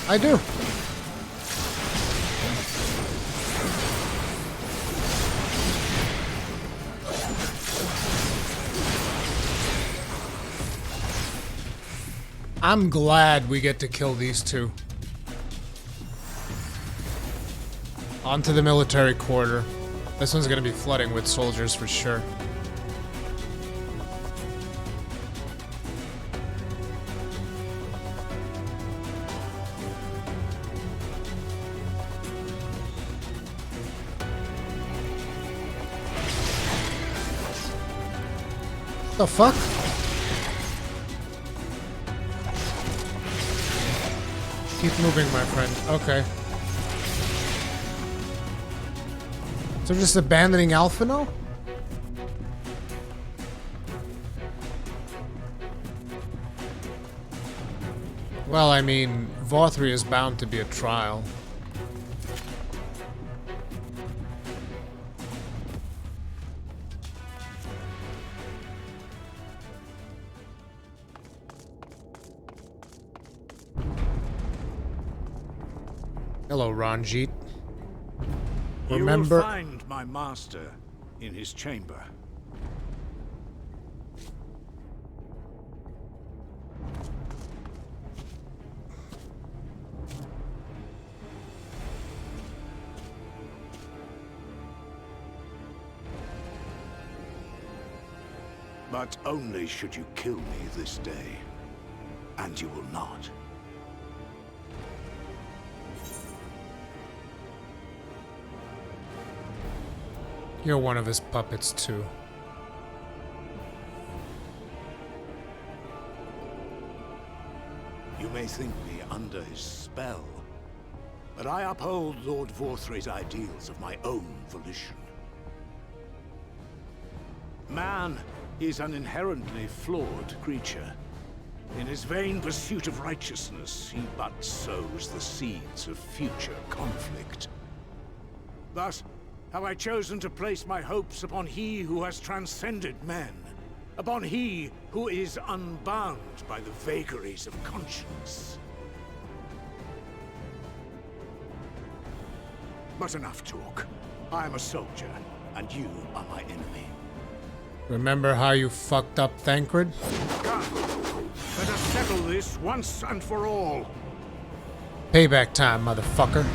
I do. I'm glad we get to kill these two. Onto the military quarter. This one's gonna be flooding with soldiers for sure. The fuck? Keep moving, my friend. Okay. So just abandoning Alphino? Well, I mean, Vorthri is bound to be a trial. Hello, Ranjit. Remember, you will find my master in his chamber. But only should you kill me this day. And you will not. you're one of his puppets too. You may think me under his spell, but I uphold Lord Vorthri's ideals of my own volition. Man is an inherently flawed creature. In his vain pursuit of righteousness, he but sows the seeds of future conflict. Thus, have I chosen to place my hopes upon he who has transcended men, upon he who is unbound by the vagaries of conscience. But enough talk. I am a soldier, and you are my enemy. Remember how you fucked up Thancred? Come, let us settle this once and for all. Payback time, motherfucker.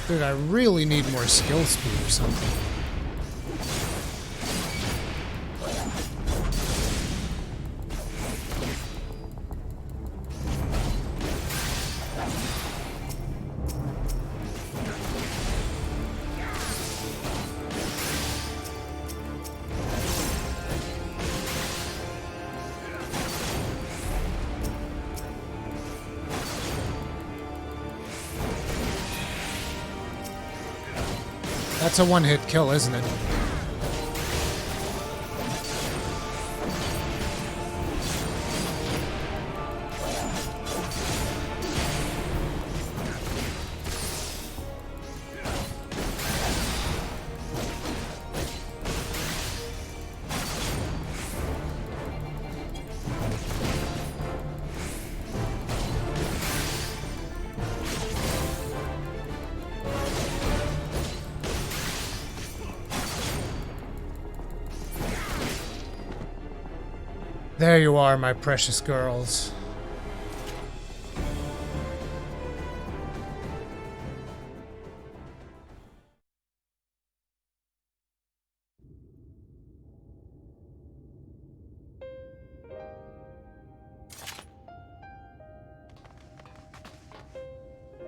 Dude, I really need more skill speed or something. That's a one-hit kill, isn't it? There you are, my precious girls.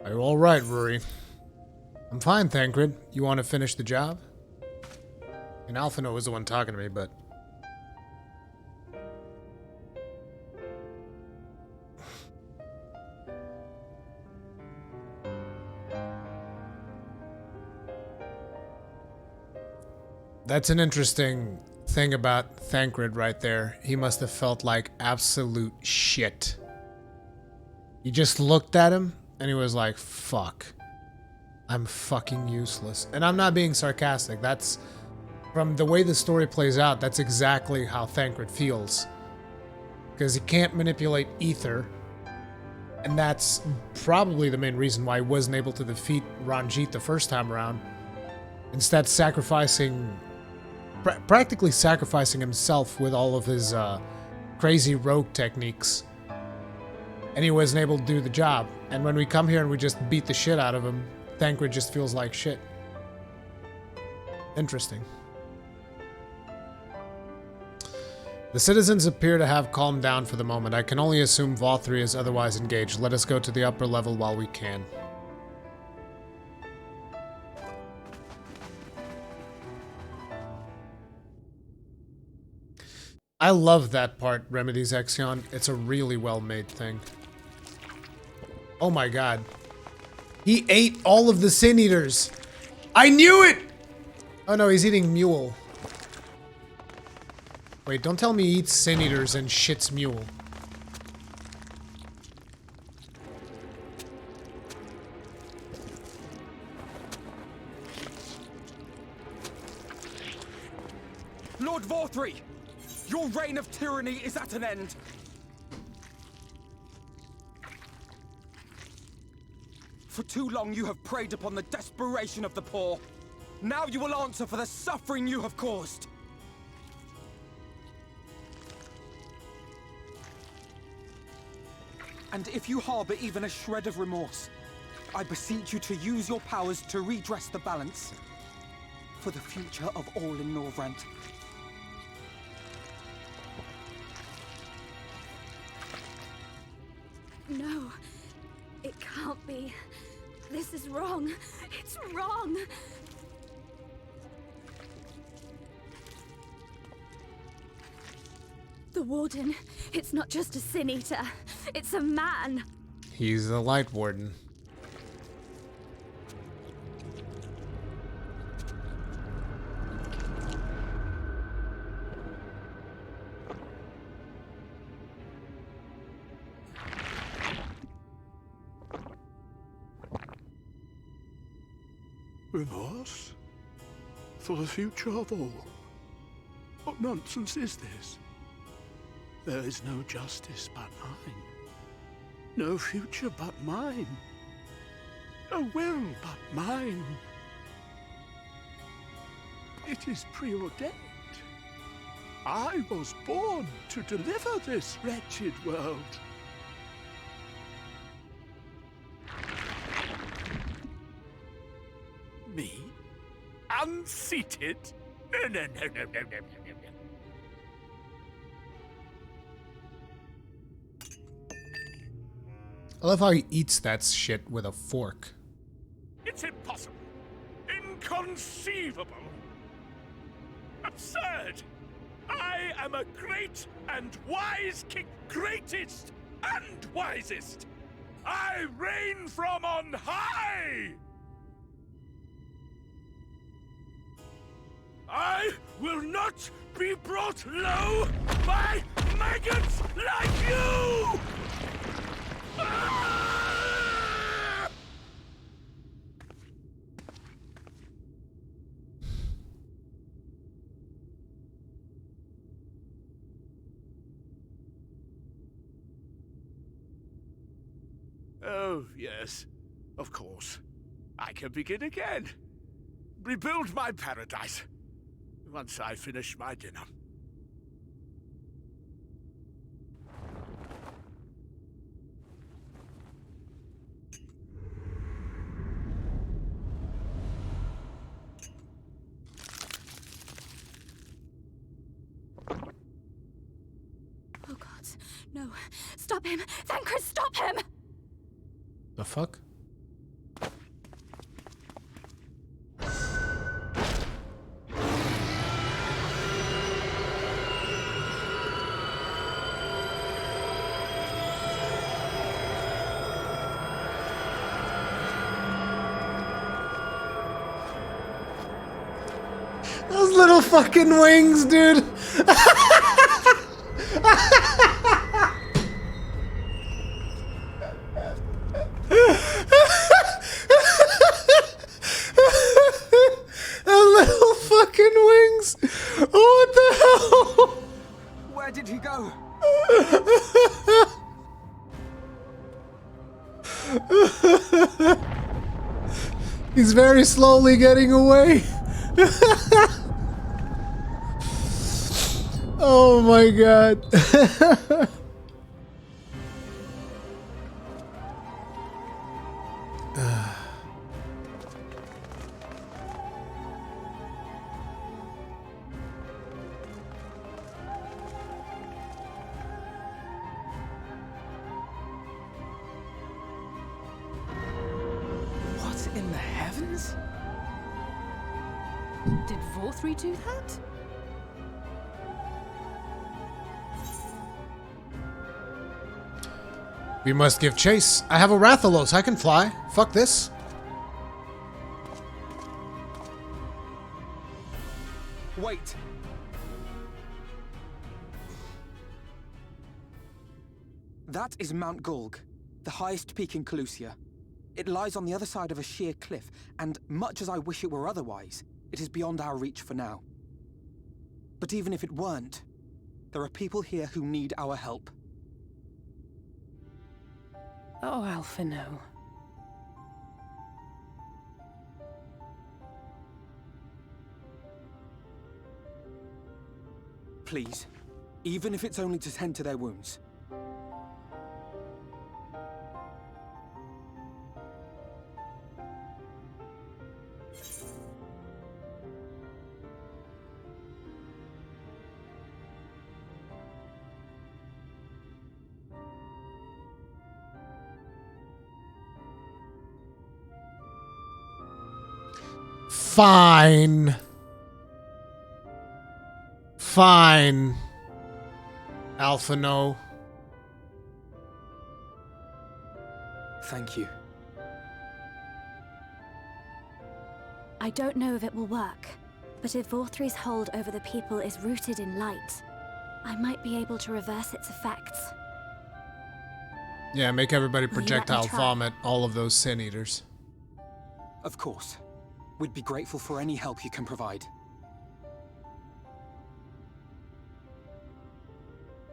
Are you all right, Rory? I'm fine, Thancred. You want to finish the job? And Alphino was the one talking to me, but... That's an interesting thing about Thancred right there. He must have felt like absolute shit. He just looked at him and he was like, fuck. I'm fucking useless. And I'm not being sarcastic. That's, from the way the story plays out, that's exactly how Thancred feels. Because he can't manipulate ether. And that's probably the main reason why he wasn't able to defeat Ranjit the first time around. Instead, practically sacrificing himself with all of his crazy rogue techniques. And he wasn't able to do the job. And when we come here and we just beat the shit out of him, Thancred just feels like shit. Interesting. The citizens appear to have calmed down for the moment. I can only assume Vothri is otherwise engaged. Let us go to the upper level while we can. I love that part, Remedies Exion. It's a really well-made thing. Oh my god. He ate all of the Sin Eaters! I knew it! Oh no, he's eating mule. Wait, don't tell me he eats Sin Eaters and shits mule. Lord Vothri! Your reign of tyranny is at an end. For too long you have preyed upon the desperation of the poor. Now you will answer for the suffering you have caused. And if you harbor even a shred of remorse, I beseech you to use your powers to redress the balance for the future of all in Norvrant. No, it can't be. This is wrong. It's wrong. The Warden, it's not just a Sin Eater. It's a man. He's a Light Warden. Remorse? For the future of all? What nonsense is this? There is no justice but mine. No future but mine. No will but mine. It is preordained. I was born to deliver this wretched world. Me? Unseated? No, no, no, no, no, no, no, no, no. I love how he eats that shit with a fork. It's impossible. Inconceivable. Absurd. I am a great and wise king. Greatest and wisest. I reign from on high. I will not be brought low by maggots like you! Ah! Oh, yes, of course. I can begin again. Rebuild my paradise. Once I finish my dinner. Oh god, no. Stop him! Thancred, stop him! The fuck? Those little fucking wings, dude. Those little fucking wings. Oh, what the hell? Where did he go? He's very slowly getting away. Oh my god. What in the heavens? Did Vorthri do that? We must give chase. I have a Rathalos. I can fly. Fuck this. Wait. That is Mount Gulg, the highest peak in Calusia. It lies on the other side of a sheer cliff, and much as I wish it were otherwise, it is beyond our reach for now. But even if it weren't, there are people here who need our help. Oh, Alphino. Please, even if it's only to tend to their wounds. Fine. Fine. Alphino. Thank you. I don't know if it will work, but if Vorthri's hold over the people is rooted in light, I might be able to reverse its effects. Yeah, make everybody Will you let me projectile try? vomit all of those sin eaters. Of course. We'd be grateful for any help you can provide.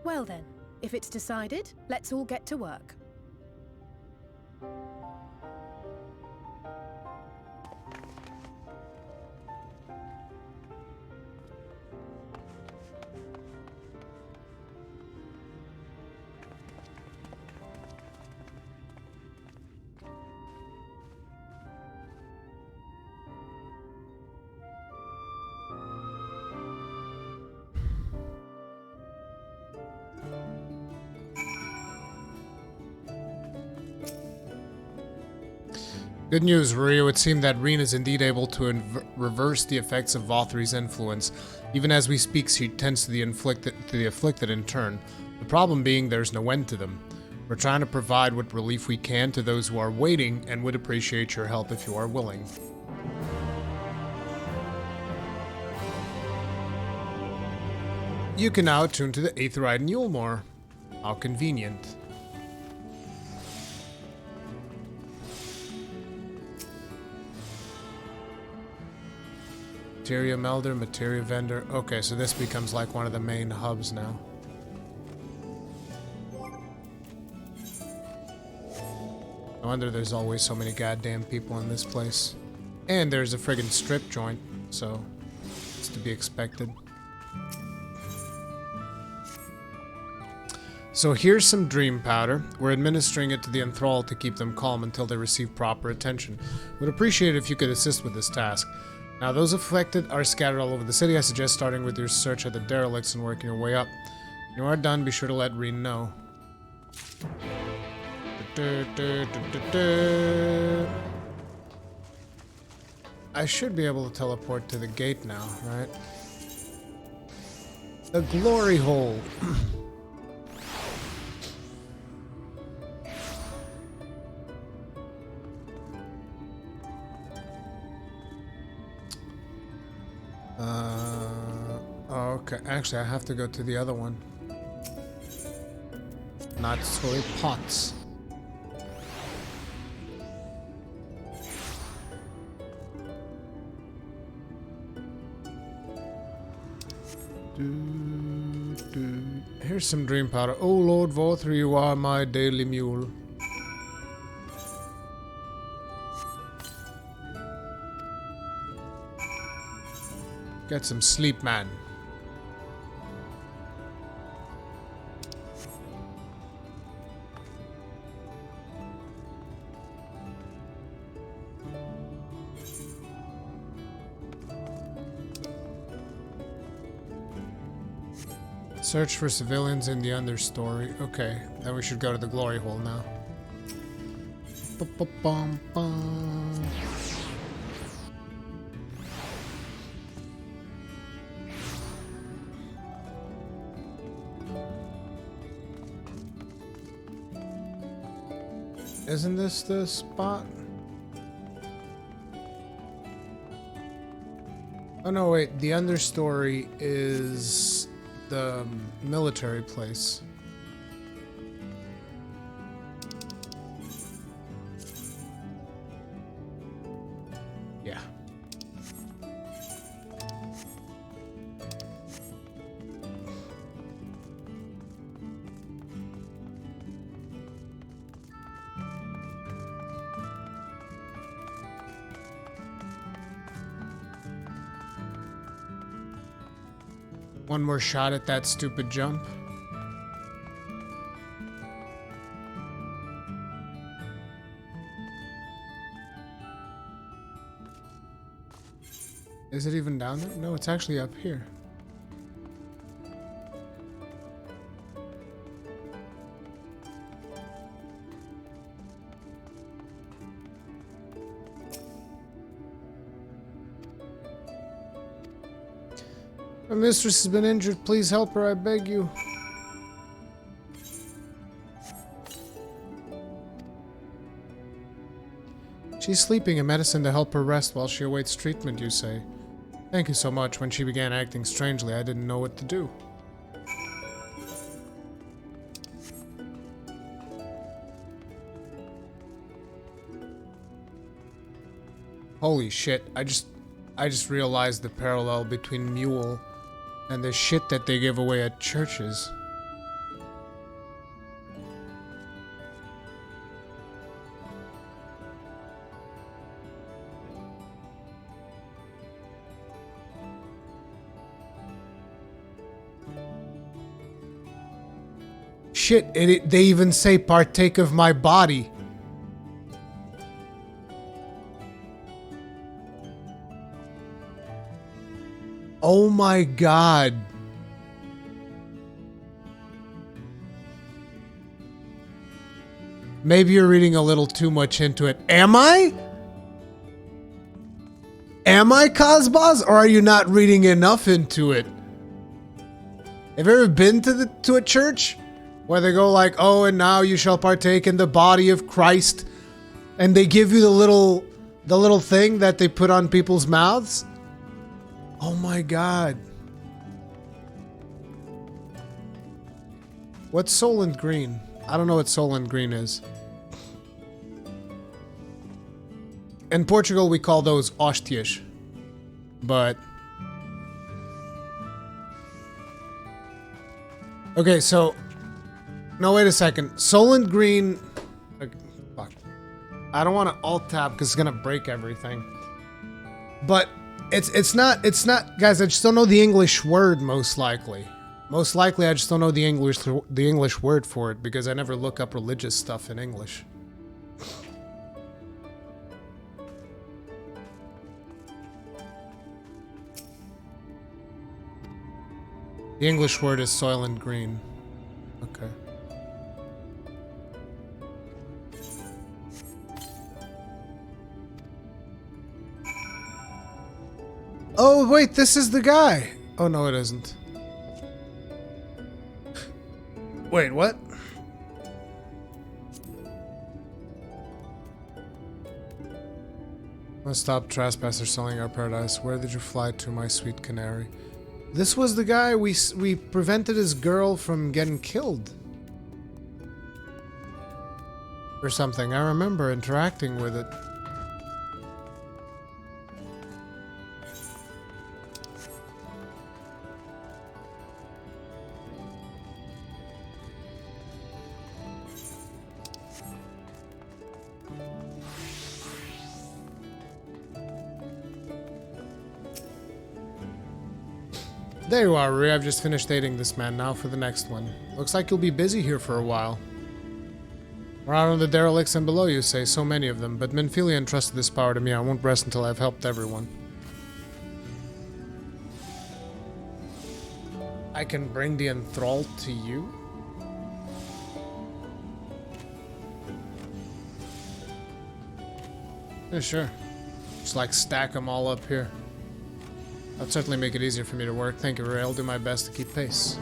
Well then, if it's decided, let's all get to work. Good news, Rui. It would seem that Reen is indeed able to reverse the effects of Vothri's influence. Even as we speak, she tends to the afflicted in turn. The problem being there's no end to them. We're trying to provide what relief we can to those who are waiting and would appreciate your help if you are willing. You can now attune to the Aetherite and Yulmore. How convenient. Materia melder, materia vendor. Okay, so this becomes like one of the main hubs now. No wonder there's always so many goddamn people in this place. And there's a friggin' strip joint, so it's to be expected. So here's some dream powder. We're administering it to the enthralled to keep them calm until they receive proper attention. Would appreciate it if you could assist with this task. Now, those afflicted are scattered all over the city. I suggest starting with your search of the derelicts and working your way up. When you are done, be sure to let Reen know. I should be able to teleport to the gate now, right? The glory hole. Okay, actually I have to go to the other one. Not soy pots. Here's some dream powder. Oh Lord Vothri, you are my daily mule. Get some sleep, man. Search for civilians in the understory. Okay, then we should go to the glory hole now. Ba-ba-bum-bum. Isn't this the spot? Oh no, wait. The understory is the military place. Yeah. One more shot at that stupid jump. Is it even down there? No, it's actually up here. My mistress has been injured. Please help her, I beg you. She's sleeping, a medicine to help her rest while she awaits treatment, you say. Thank you so much. When she began acting strangely, I didn't know what to do. Holy shit, I just realized the parallel between Mule and the shit that they give away at churches. Shit, they even say partake of my body. Oh my god. Maybe you're reading a little too much into it. Am I? Am I Cosbos, or are you not reading enough into it? Have you ever been to a church where they go like, oh, and now you shall partake in the body of Christ, and they give you the little thing that they put on people's mouths? Oh my God. What's Solent Green? I don't know what Solent Green is. In Portugal, we call those hostias. But... okay, so... no, wait a second. Solent Green... okay, fuck. I don't want to alt-tab because it's going to break everything. But it's not... guys, I just don't know the English word, most likely. Most likely, I just don't know the English word for it because I never look up religious stuff in English. The English word is Soylent Green. Okay. Oh, wait, this is the guy. Oh, no, it isn't. Wait, what? Must stop trespassers selling our paradise. Where did you fly to, my sweet canary? This was the guy we prevented his girl from getting killed. Or something. I remember interacting with it. There you are, Rui. I've just finished dating this man. Now for the next one. Looks like you'll be busy here for a while. We're out on the derelicts and below, you say. So many of them. But Minfilia entrusted this power to me. I won't rest until I've helped everyone. I can bring the enthralled to you? Yeah, sure. Just like stack them all up here. That'd certainly make it easier for me to work. Thank you, Ray. I'll do my best to keep pace.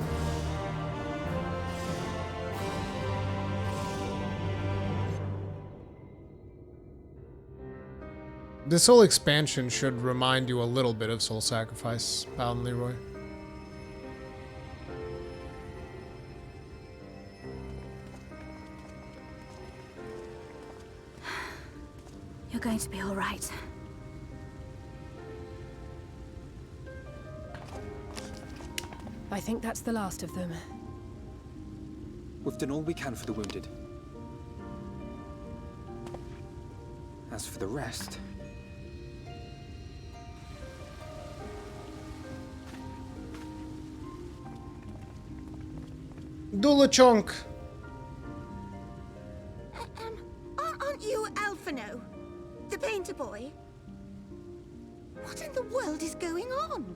This whole expansion should remind you a little bit of Soul Sacrifice, Paladin Leroy. You're going to be all right. I think that's the last of them. We've done all we can for the wounded. As for the rest... Dulachonk! Aren't you Alphino? The painter boy? What in the world is going on?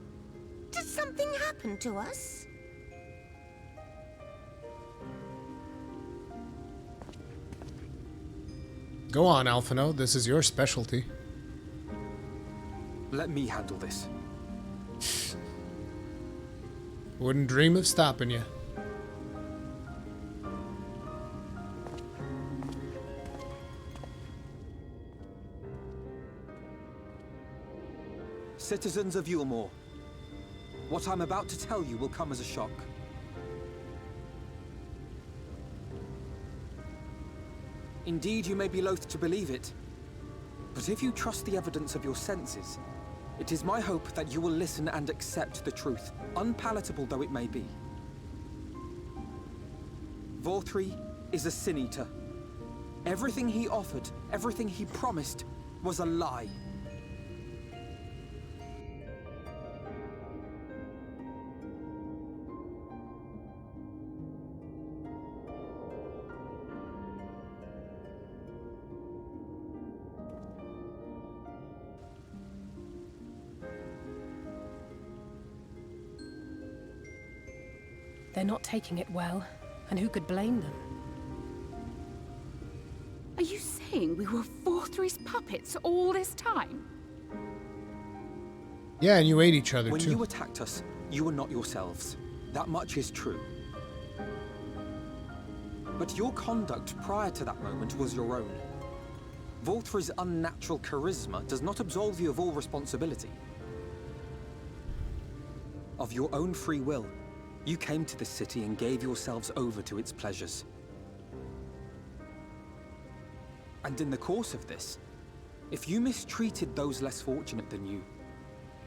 Did something happen to us? Go on, Alphino. This is your specialty. Let me handle this. Wouldn't dream of stopping you. Citizens of Yulmore, what I'm about to tell you will come as a shock. Indeed, you may be loath to believe it, but if you trust the evidence of your senses, it is my hope that you will listen and accept the truth, unpalatable though it may be. Vorthri is a sin eater. Everything he offered, everything he promised, was a lie. They're not taking it well, and who could blame them? Are you saying we were Vorthri's puppets all this time? Yeah, and you ate each other When too. you attacked us, you were not yourselves. That much is true. But your conduct prior to that moment was your own. Volthry's unnatural charisma does not absolve you of all responsibility. Of your own free will, you came to this city and gave yourselves over to its pleasures. And in the course of this, if you mistreated those less fortunate than you,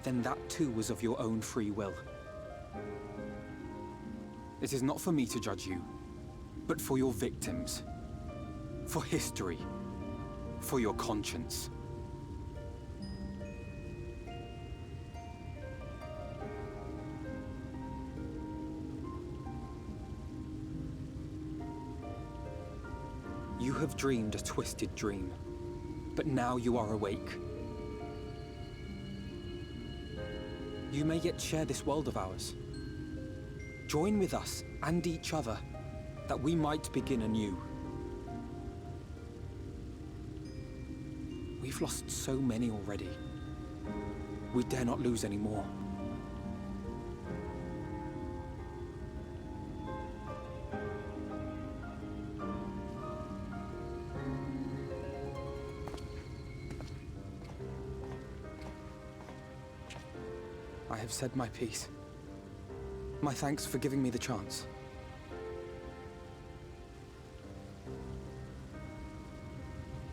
then that too was of your own free will. It is not for me to judge you, but for your victims, for history, for your conscience. You have dreamed a twisted dream, but now you are awake. You may yet share this world of ours. Join with us and each other, that we might begin anew. We've lost so many already. We dare not lose any more. I have said my piece. My thanks for giving me the chance.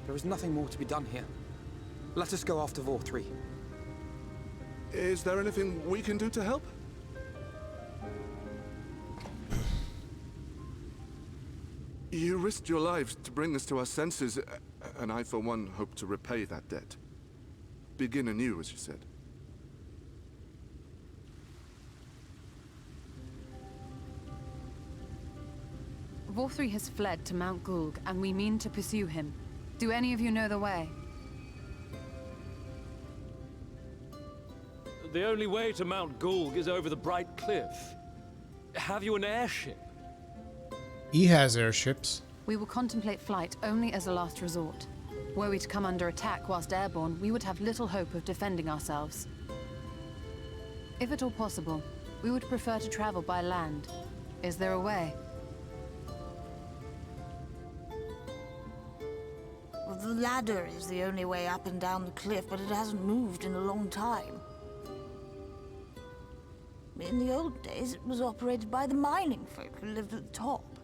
There is nothing more to be done here. Let us go after Vorthry. Is there anything we can do to help? You risked your lives to bring us to our senses, and I, for one, hope to repay that debt. Begin anew, as you said. Vorthry has fled to Mount Gulg, and we mean to pursue him. Do any of you know the way? The only way to Mount Gulg is over the Bright Cliff. Have you an airship? He has airships. We will contemplate flight only as a last resort. Were we to come under attack whilst airborne, we would have little hope of defending ourselves. If at all possible, we would prefer to travel by land. Is there a way? Well, the ladder is the only way up and down the cliff, but it hasn't moved in a long time. In the old days, it was operated by the mining folk who lived at the top.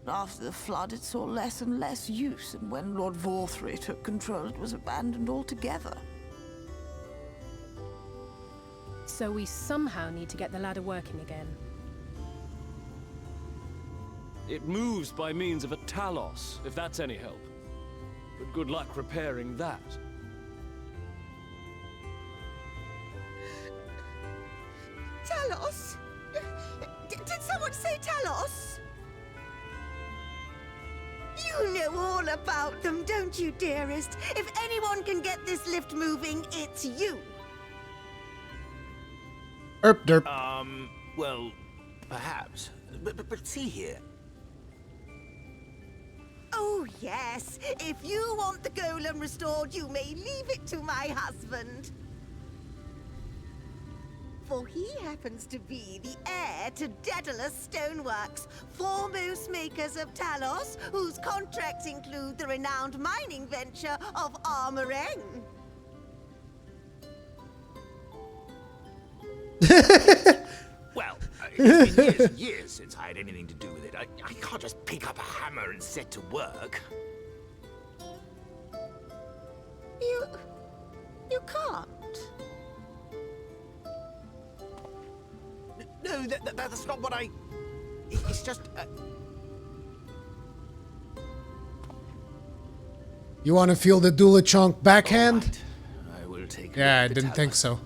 After the flood, it saw less and less use, and when Lord Vorthry took control, it was abandoned altogether. So we somehow need to get the ladder working again. It moves by means of a Talos, if that's any help. But good luck repairing that. Talos? Did someone say Talos? You know all about them, don't you, dearest? If anyone can get this lift moving, it's you. Derp. Well, perhaps. But see here. Oh, yes. If you want the golem restored, you may leave it to my husband. For he happens to be the heir to Daedalus Stoneworks, foremost makers of Talos, whose contracts include the renowned mining venture of Armoreng. Well, it's been years and years since I had anything to do with it. I can't just pick up a hammer and set to work. You can't? No, that's not what I... It's just... You want to feel the Dulachonk backhand? Right. I will take Yeah, I didn't think so.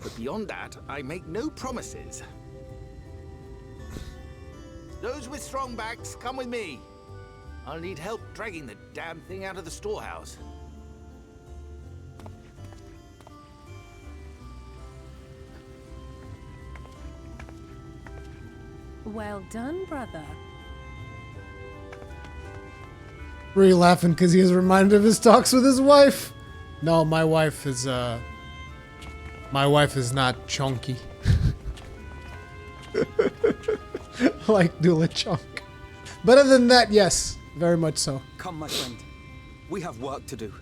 But beyond that, I make no promises. Those with strong backs, come with me. I'll need help dragging the damn thing out of the storehouse. Well done, brother. Were you laughing because he is reminded of his talks with his wife? No, my wife is My wife is not chunky. Like Dula Chunk. But other than that, yes, very much so. Come, my friend. We have work to do.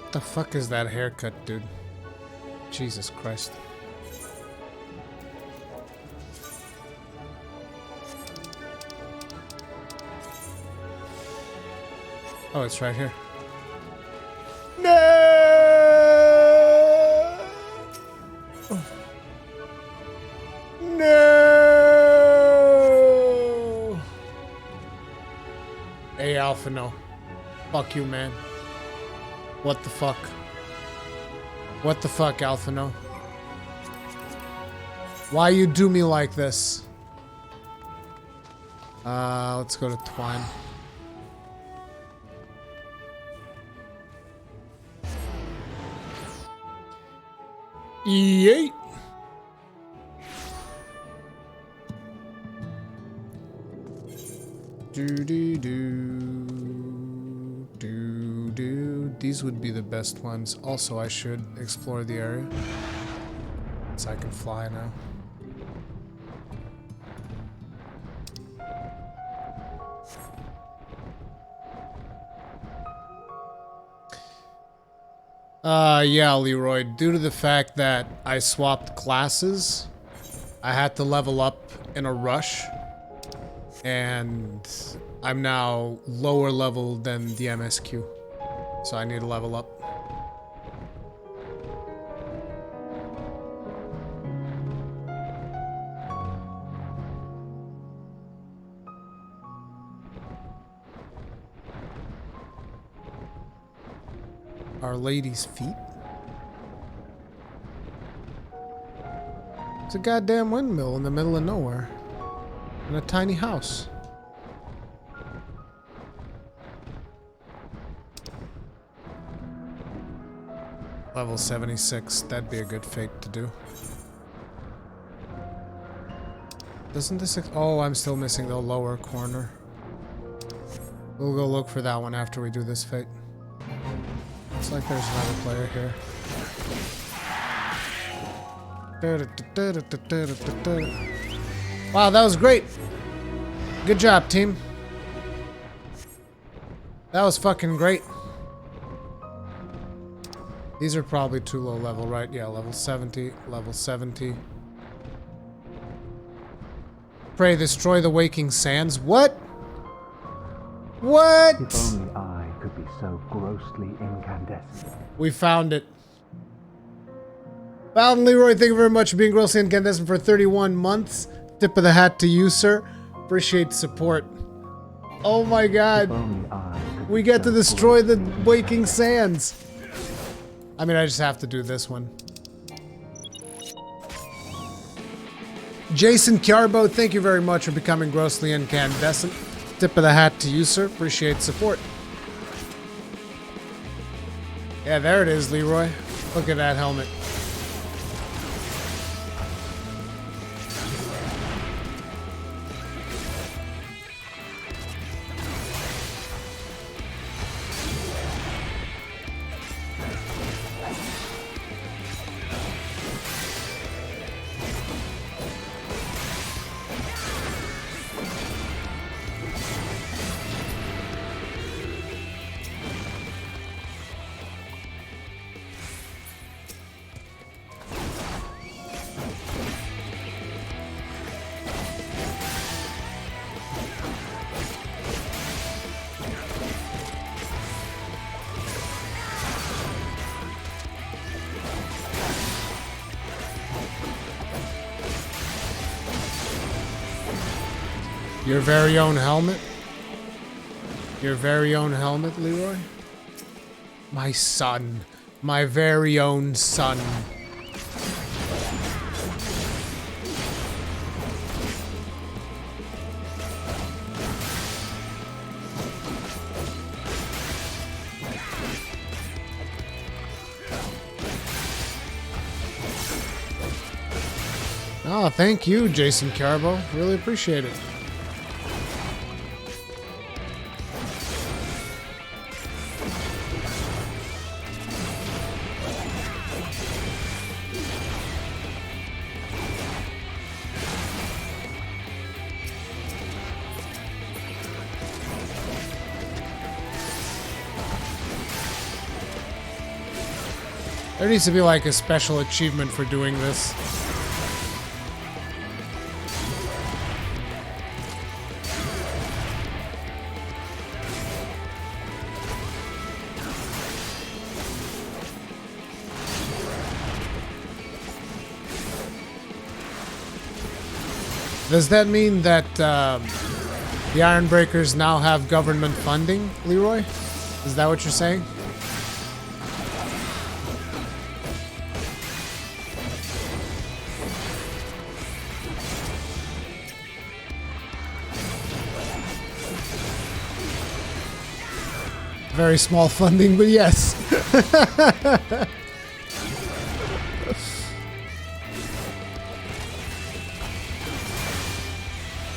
What the fuck is that haircut, dude? Jesus Christ. Oh, it's right here. No! No! Hey, Alpha, no. Fuck you, man. What the fuck? What the fuck, Alpha, no? Why you do me like this? Let's go to Twine. Yeet! These would be the best ones. Also, I should explore the area. So I can fly now. Yeah, Leroy. Due to the fact that I swapped classes, I had to level up in a rush. And I'm now lower level than the MSQ. So I need to level up. Our Lady's feet? It's a goddamn windmill in the middle of nowhere. In a tiny house. Level 76. That'd be a good fate to do. Doesn't this... Oh, I'm still missing the lower corner. We'll go look for that one after we do this fate. Looks like there's another player here. Wow, that was great. Good job, team. That was fucking great. These are probably too low level, right? Yeah, level 70, level 70. Pray, destroy the waking sands. What? What? If only I could be so grossly incandescent. We found it. Valden Leroy, thank you very much for being grossly incandescent for 31 months. Tip of the hat to you, sir. Appreciate the support. Oh my god. We get to destroy the waking sands. I mean, I just have to do this one. Jason Carbo, thank you very much for becoming grossly incandescent. Tip of the hat to you, sir. Appreciate support. Yeah, there it is, Leroy. Look at that helmet. Your very own helmet? Your very own helmet, Leroy? My son. My very own son. Oh, thank you, Jason Carbo. Really appreciate it. There needs to be like a special achievement for doing this. Does that mean that the Ironbreakers now have government funding, Leroy? Is that what you're saying? Very small funding, but yes.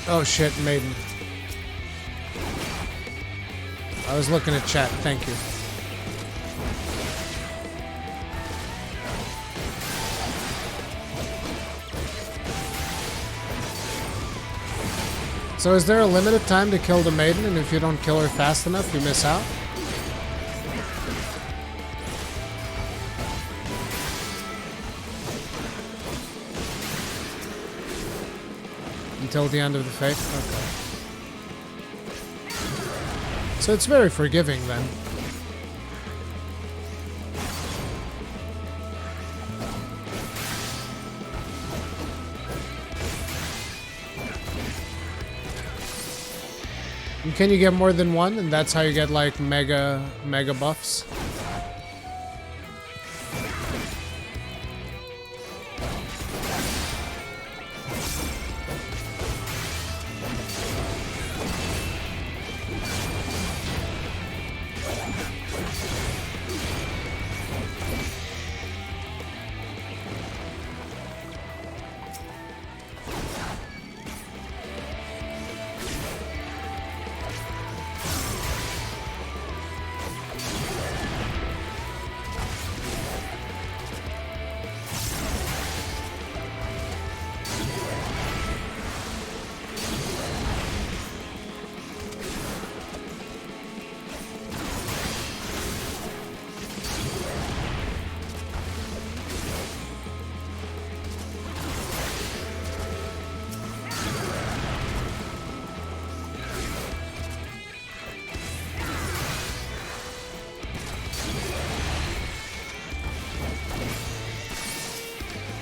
Oh shit, Maiden. I was looking at chat, thank you. So is there a limited time to kill the Maiden, and if you don't kill her fast enough, you miss out? Until the end of the fate? Okay. So it's very forgiving then. And can you get more than one? And that's how you get like mega buffs?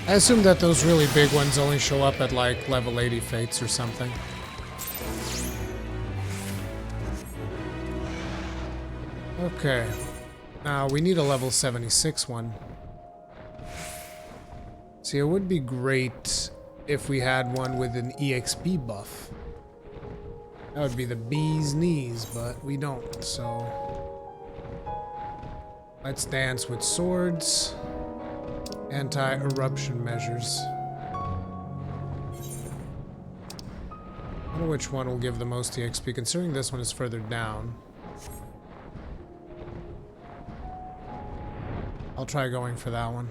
I assume that those really big ones only show up at like level 80 fates or something. Okay. Now we need a level 76 one. See, it would be great if we had one with an EXP buff. That would be the bee's knees, but we don't, so... Let's dance with swords. Anti-eruption measures. I wonder which one will give the most EXP, considering this one is further down. I'll try going for that one.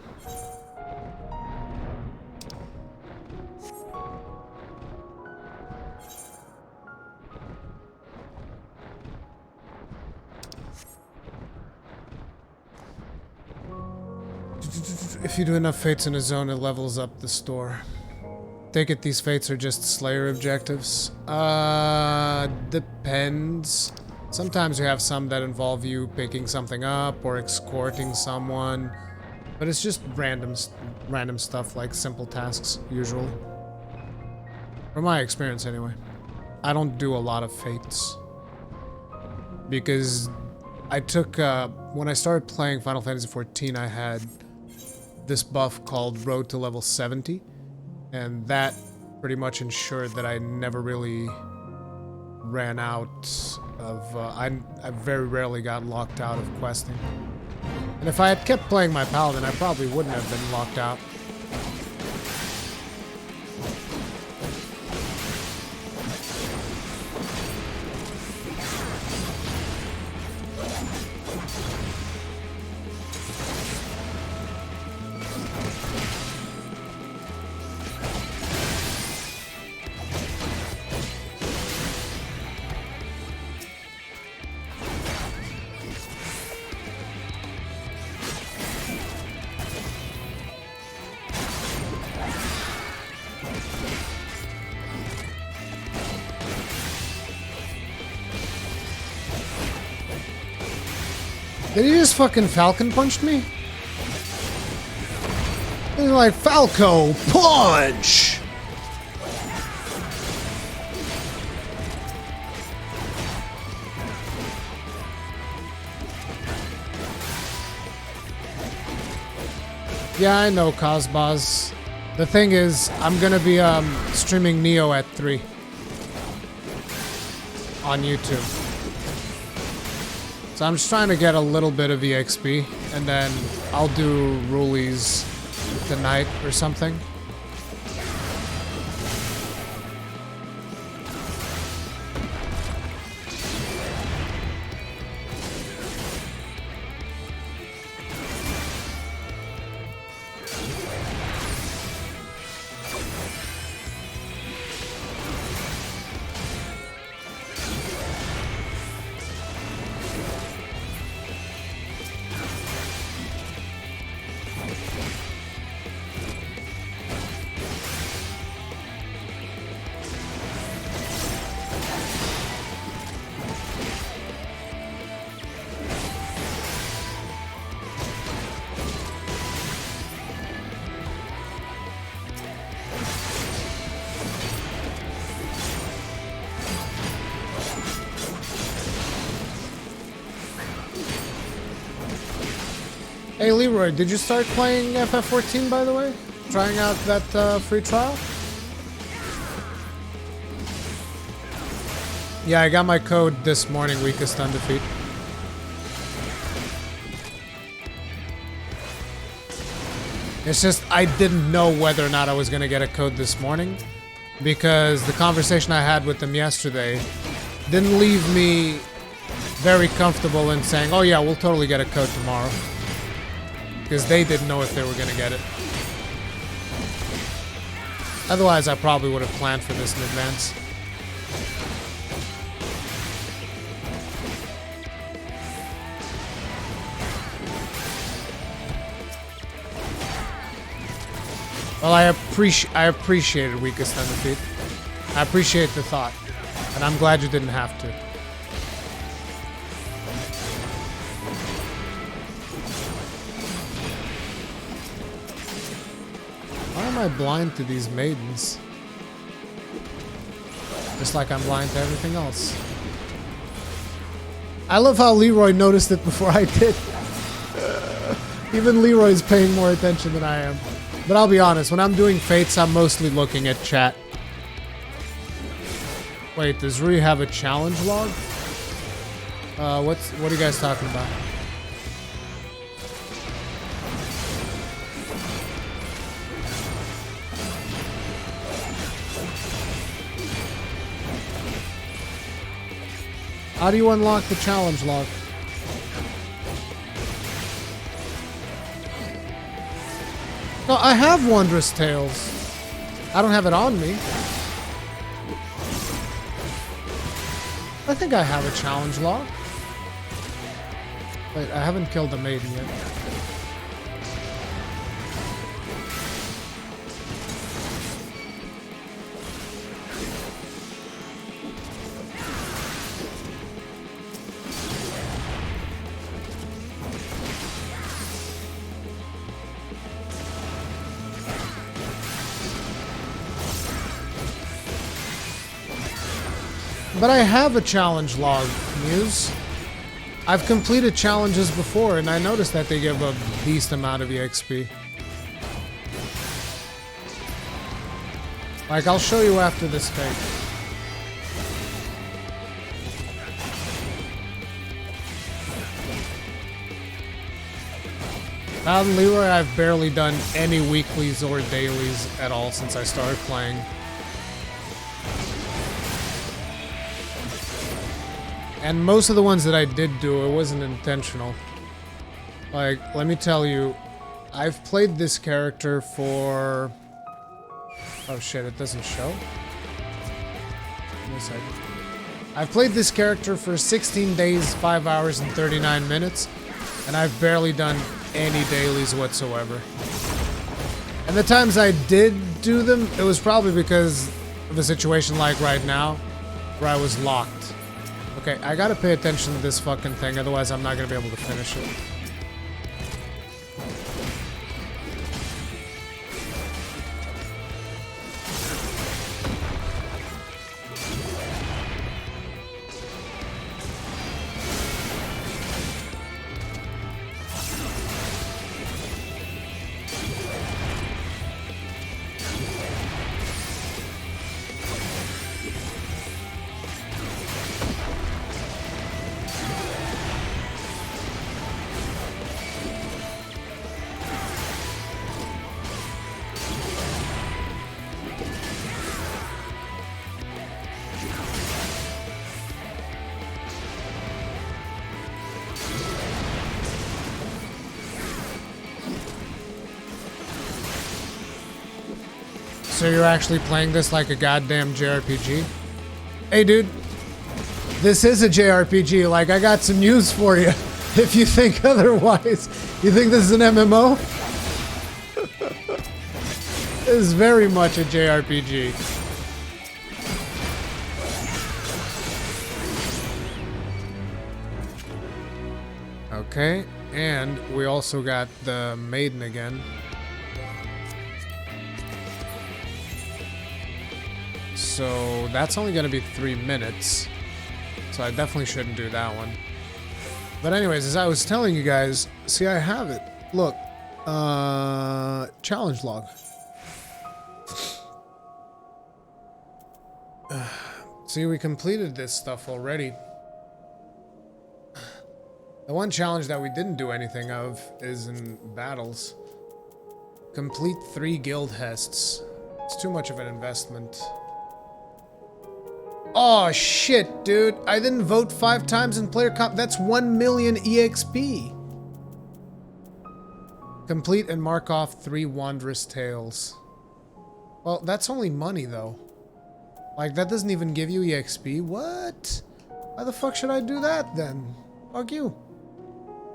If you do enough fates in a zone, it levels up the store. Take it these fates are just Slayer objectives? Depends. Sometimes you have some that involve you picking something up or escorting someone. But it's just random stuff like simple tasks, usually. From my experience, anyway. I don't do a lot of fates. Because I took, when I started playing Final Fantasy XIV, I had this buff called Road to Level 70, and that pretty much ensured that I never really ran out of, I very rarely got locked out of questing. And if I had kept playing my Paladin, I probably wouldn't have been locked out. Did he just fucking Falcon punched me? He's like, Falco, punch! Yeah, I know, Cosbaz. The thing is, I'm gonna be streaming Neo at 3 on YouTube. So I'm just trying to get a little bit of EXP, and then I'll do Rulies tonight or something. Hey Leroy, did you start playing FF14 by the way? Trying out that free trial? Yeah, I got my code this morning, weakest undefeat. It's just, I didn't know whether or not I was gonna get a code this morning, because the conversation I had with them yesterday didn't leave me very comfortable in saying, oh yeah, we'll totally get a code tomorrow. Because they didn't know if they were gonna get it. Otherwise, I probably would have planned for this in advance. Well, I appreciated weakest undefeat. I appreciate the thought, and I'm glad you didn't have to. Why am I blind to these maidens? Just like I'm blind to everything else. I love how Leroy noticed it before I did. Even Leroy's paying more attention than I am. But I'll be honest, when I'm doing Fates, I'm mostly looking at chat. Wait, does Rui have a challenge log? What are you guys talking about? How do you unlock the challenge log? No, I have Wondrous Tales. I don't have it on me. I think I have a challenge log. Wait, I haven't killed a maiden yet. But I have a challenge log, Muse. I've completed challenges before, and I noticed that they give a decent amount of EXP. Like, I'll show you after this fake. Now, Leroy, I've barely done any weeklies or dailies at all since I started playing. And most of the ones that I did do, it wasn't intentional. Like, let me tell you, I've played this character for... Oh shit, it doesn't show? Give me a second. I've played this character for 16 days, 5 hours, and 39 minutes, and I've barely done any dailies whatsoever. And the times I did do them, it was probably because of a situation like right now, where I was locked. Okay, I gotta pay attention to this fucking thing, otherwise I'm not gonna be able to finish it. So you're actually playing this like a goddamn JRPG? Hey dude, this is a JRPG, like I got some news for you. If you think otherwise, you think this is an MMO? This is very much a JRPG. Okay, and we also got the maiden again. So that's only going to be 3 minutes. So I definitely shouldn't do that one. But anyways, as I was telling you guys, see, I have it. Look, challenge log. See, we completed this stuff already. The one challenge that we didn't do anything of is in battles. Complete 3 guild hests. It's too much of an investment. Oh shit, dude. I didn't vote 5 times in player comp. That's 1 million EXP. Complete and mark off 3 wondrous tales. Well, that's only money though. Like, that doesn't even give you EXP. What? Why the fuck should I do that then? Fuck you.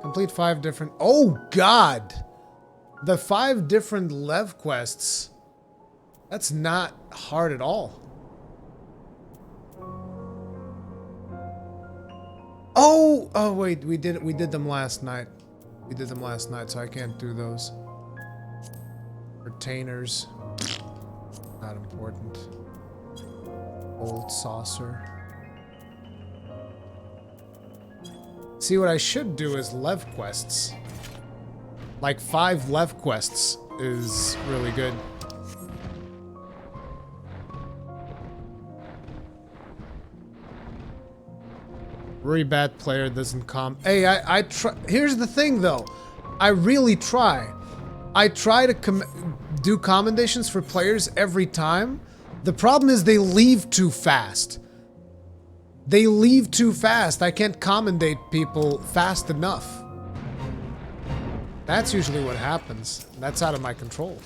Complete 5 different... Oh god! The 5 different Lev quests. That's not hard at all. Oh wait, we did them last night. We did them last night, so I can't do those. Retainers. Not important. Old saucer. See, what I should do is Lev quests. Like 5 Lev quests is really good. Very bad player doesn't Hey, I try. Here's the thing though. I really try. I try to do commendations for players every time. The problem is they leave too fast. They leave too fast. I can't commendate people fast enough. That's usually what happens. That's out of my control.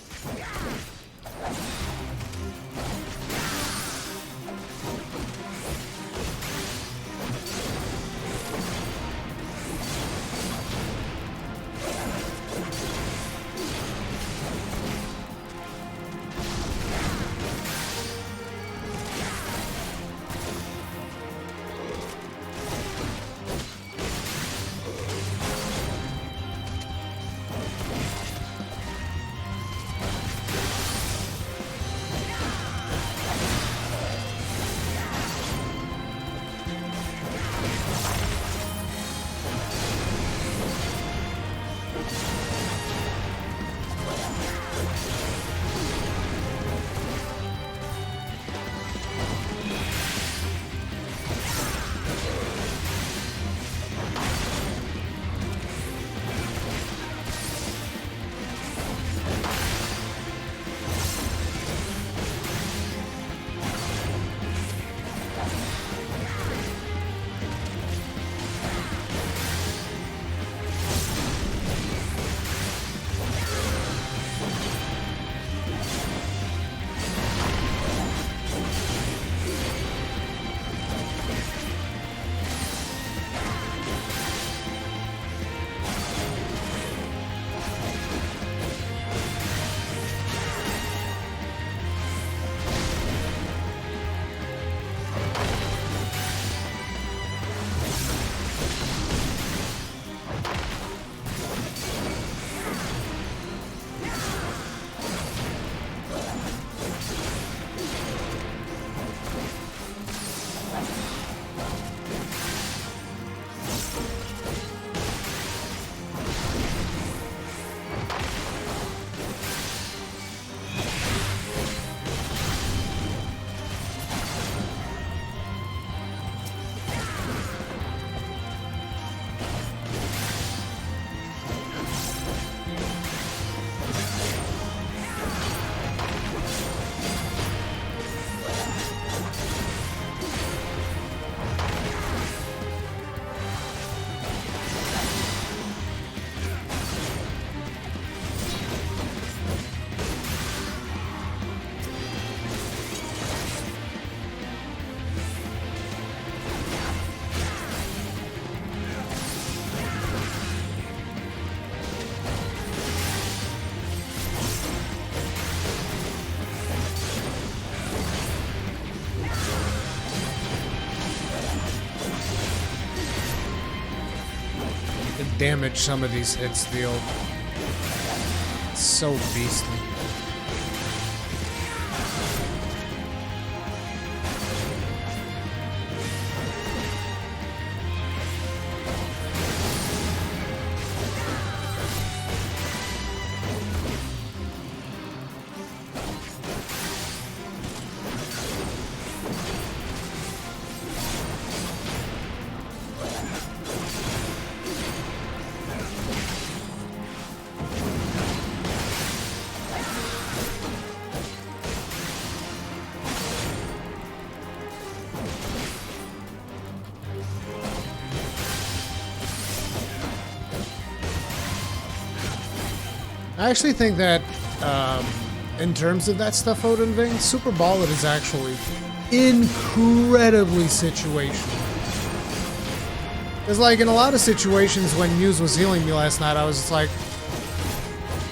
the damage some of these hits deal. It's so beastly. I actually think that, in terms of that stuff, Odin Ving, Super Bullet is actually incredibly situational. Because, like, in a lot of situations when Muse was healing me last night, I was just like,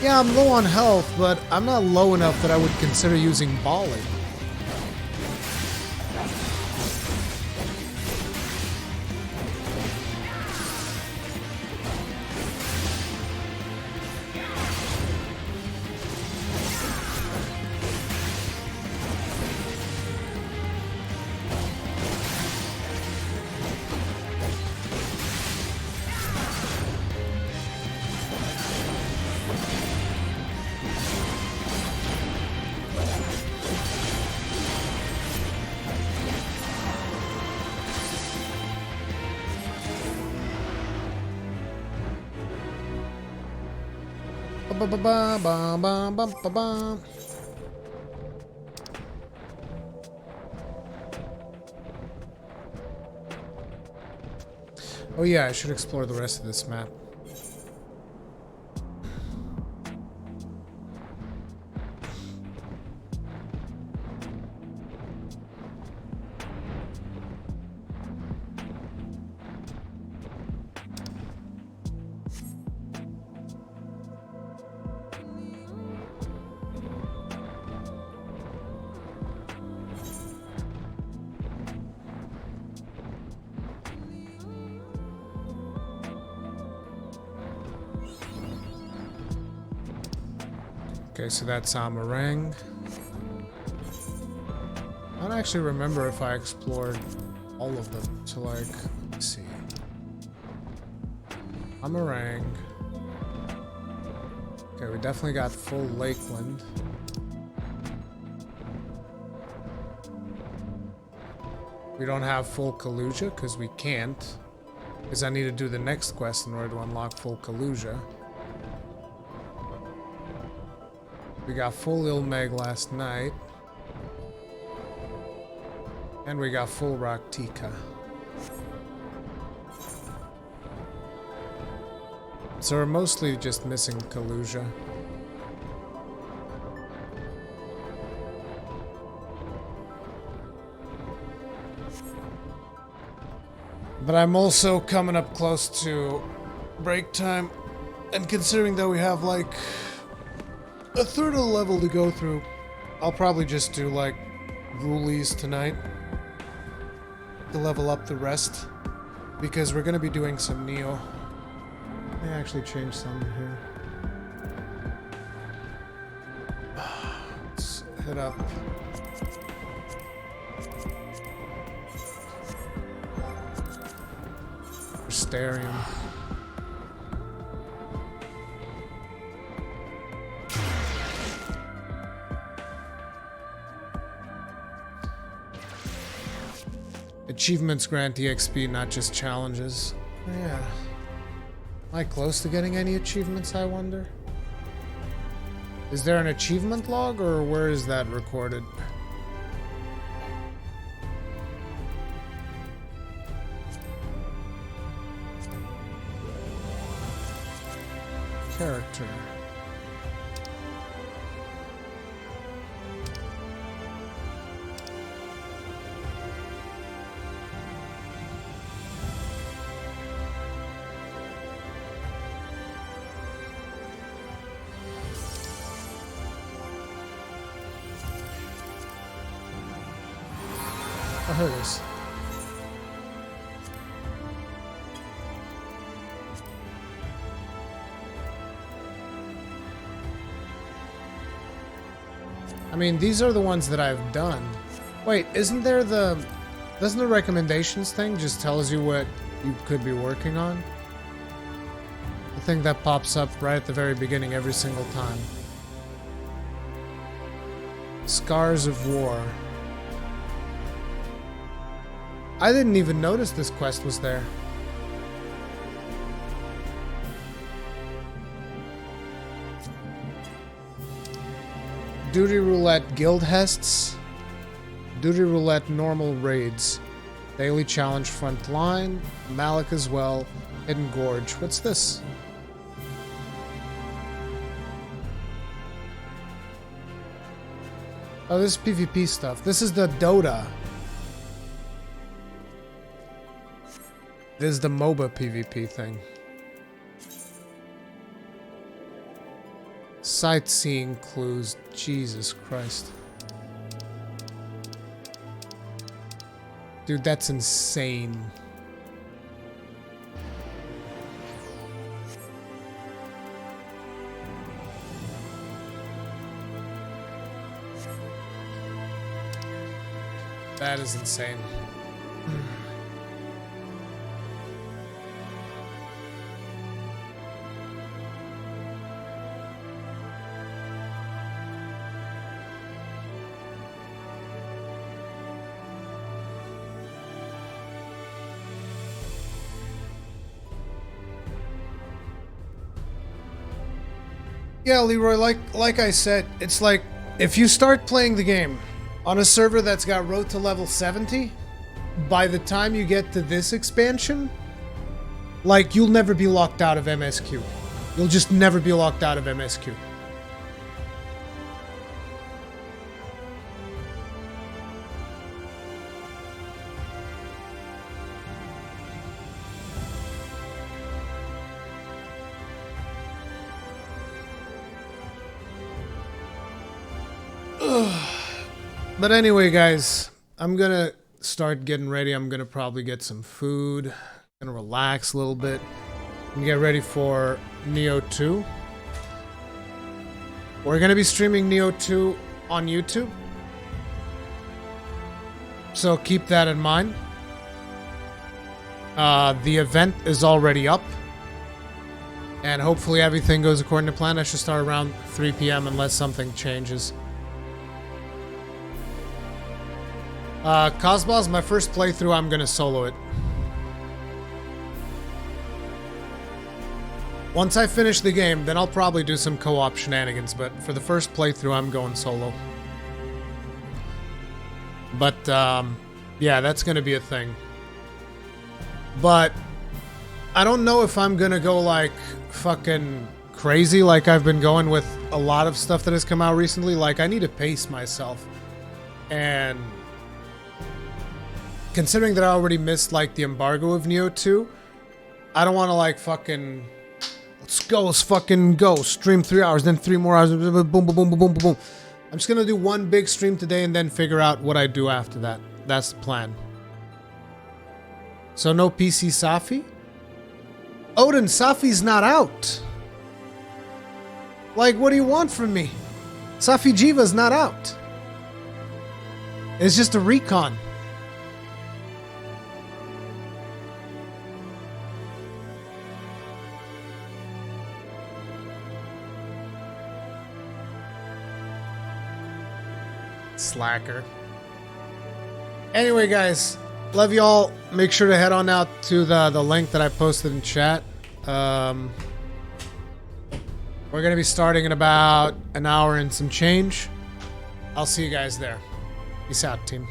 yeah, I'm low on health, but I'm not low enough that I would consider using Balling. Oh yeah, I should explore the rest of this map. Okay, so that's Amarang. I don't actually remember if I explored all of them. So, like, let's see. Amarang. Okay, we definitely got full Lakeland. We don't have full Kaluja because we can't. Because I need to do the next quest in order to unlock full Kaluja. We got full Ilmeg last night. And we got full Raktika. So we're mostly just missing Kaluja. But I'm also coming up close to break time. And considering that we have like a third of the level to go through, I'll probably just do like Rulies tonight to level up the rest, because we're gonna be doing some Neo. I actually changed something here. Let's hit up Starium. Achievements grant EXP, not just challenges. Yeah. Am I close to getting any achievements, I wonder? Is there an achievement log, or where is that recorded? Character. Oh, here it is. mean, these are the ones that I've done. Wait, isn't there the... Doesn't the recommendations thing just tells you what you could be working on? I think that pops up right at the very beginning every single time. Scars of War. I didn't even notice this quest was there. Duty Roulette Guild Hests. Duty Roulette Normal Raids. Daily Challenge Frontline. Malik as well. Hidden Gorge. What's this? Oh, this is PvP stuff. This is the Dota. This is the MOBA PvP thing. Sightseeing clues. Jesus Christ. Dude, that's insane. That is insane. Yeah, Leroy, like I said, it's like if you start playing the game on a server that's got road to level 70, by the time you get to this expansion, like, you'll never be locked out of MSQ. You'll just never be locked out of MSQ. But anyway, guys, I'm gonna start getting ready. I'm gonna probably get some food, gonna relax a little bit, and get ready for Neo 2. We're gonna be streaming Neo 2 on YouTube, so keep that in mind. The event is already up, and hopefully everything goes according to plan. I should start around 3 p.m. unless something changes. Cosmos, my first playthrough, I'm gonna solo it. Once I finish the game, then I'll probably do some co-op shenanigans, but for the first playthrough, I'm going solo. But, yeah, that's gonna be a thing. But, I don't know if I'm gonna go, like, fucking crazy like I've been going with a lot of stuff that has come out recently. Like, I need to pace myself. And considering that I already missed, like, the embargo of Neo 2, I don't want to, like, fucking... let's fucking go. Stream 3 hours, then 3 more hours. Boom, boom, boom, boom, boom, boom. I'm just going to do one big stream today and then figure out what I do after that. That's the plan. So no PC Safi? Odin, Safi's not out. Like, what do you want from me? Safi Jiva's not out. It's just a recon. Slacker. Anyway, guys, love y'all. Make sure to head on out to the link that I posted in chat. We're gonna be starting in about an hour and some change. I'll see you guys there. Peace out, team.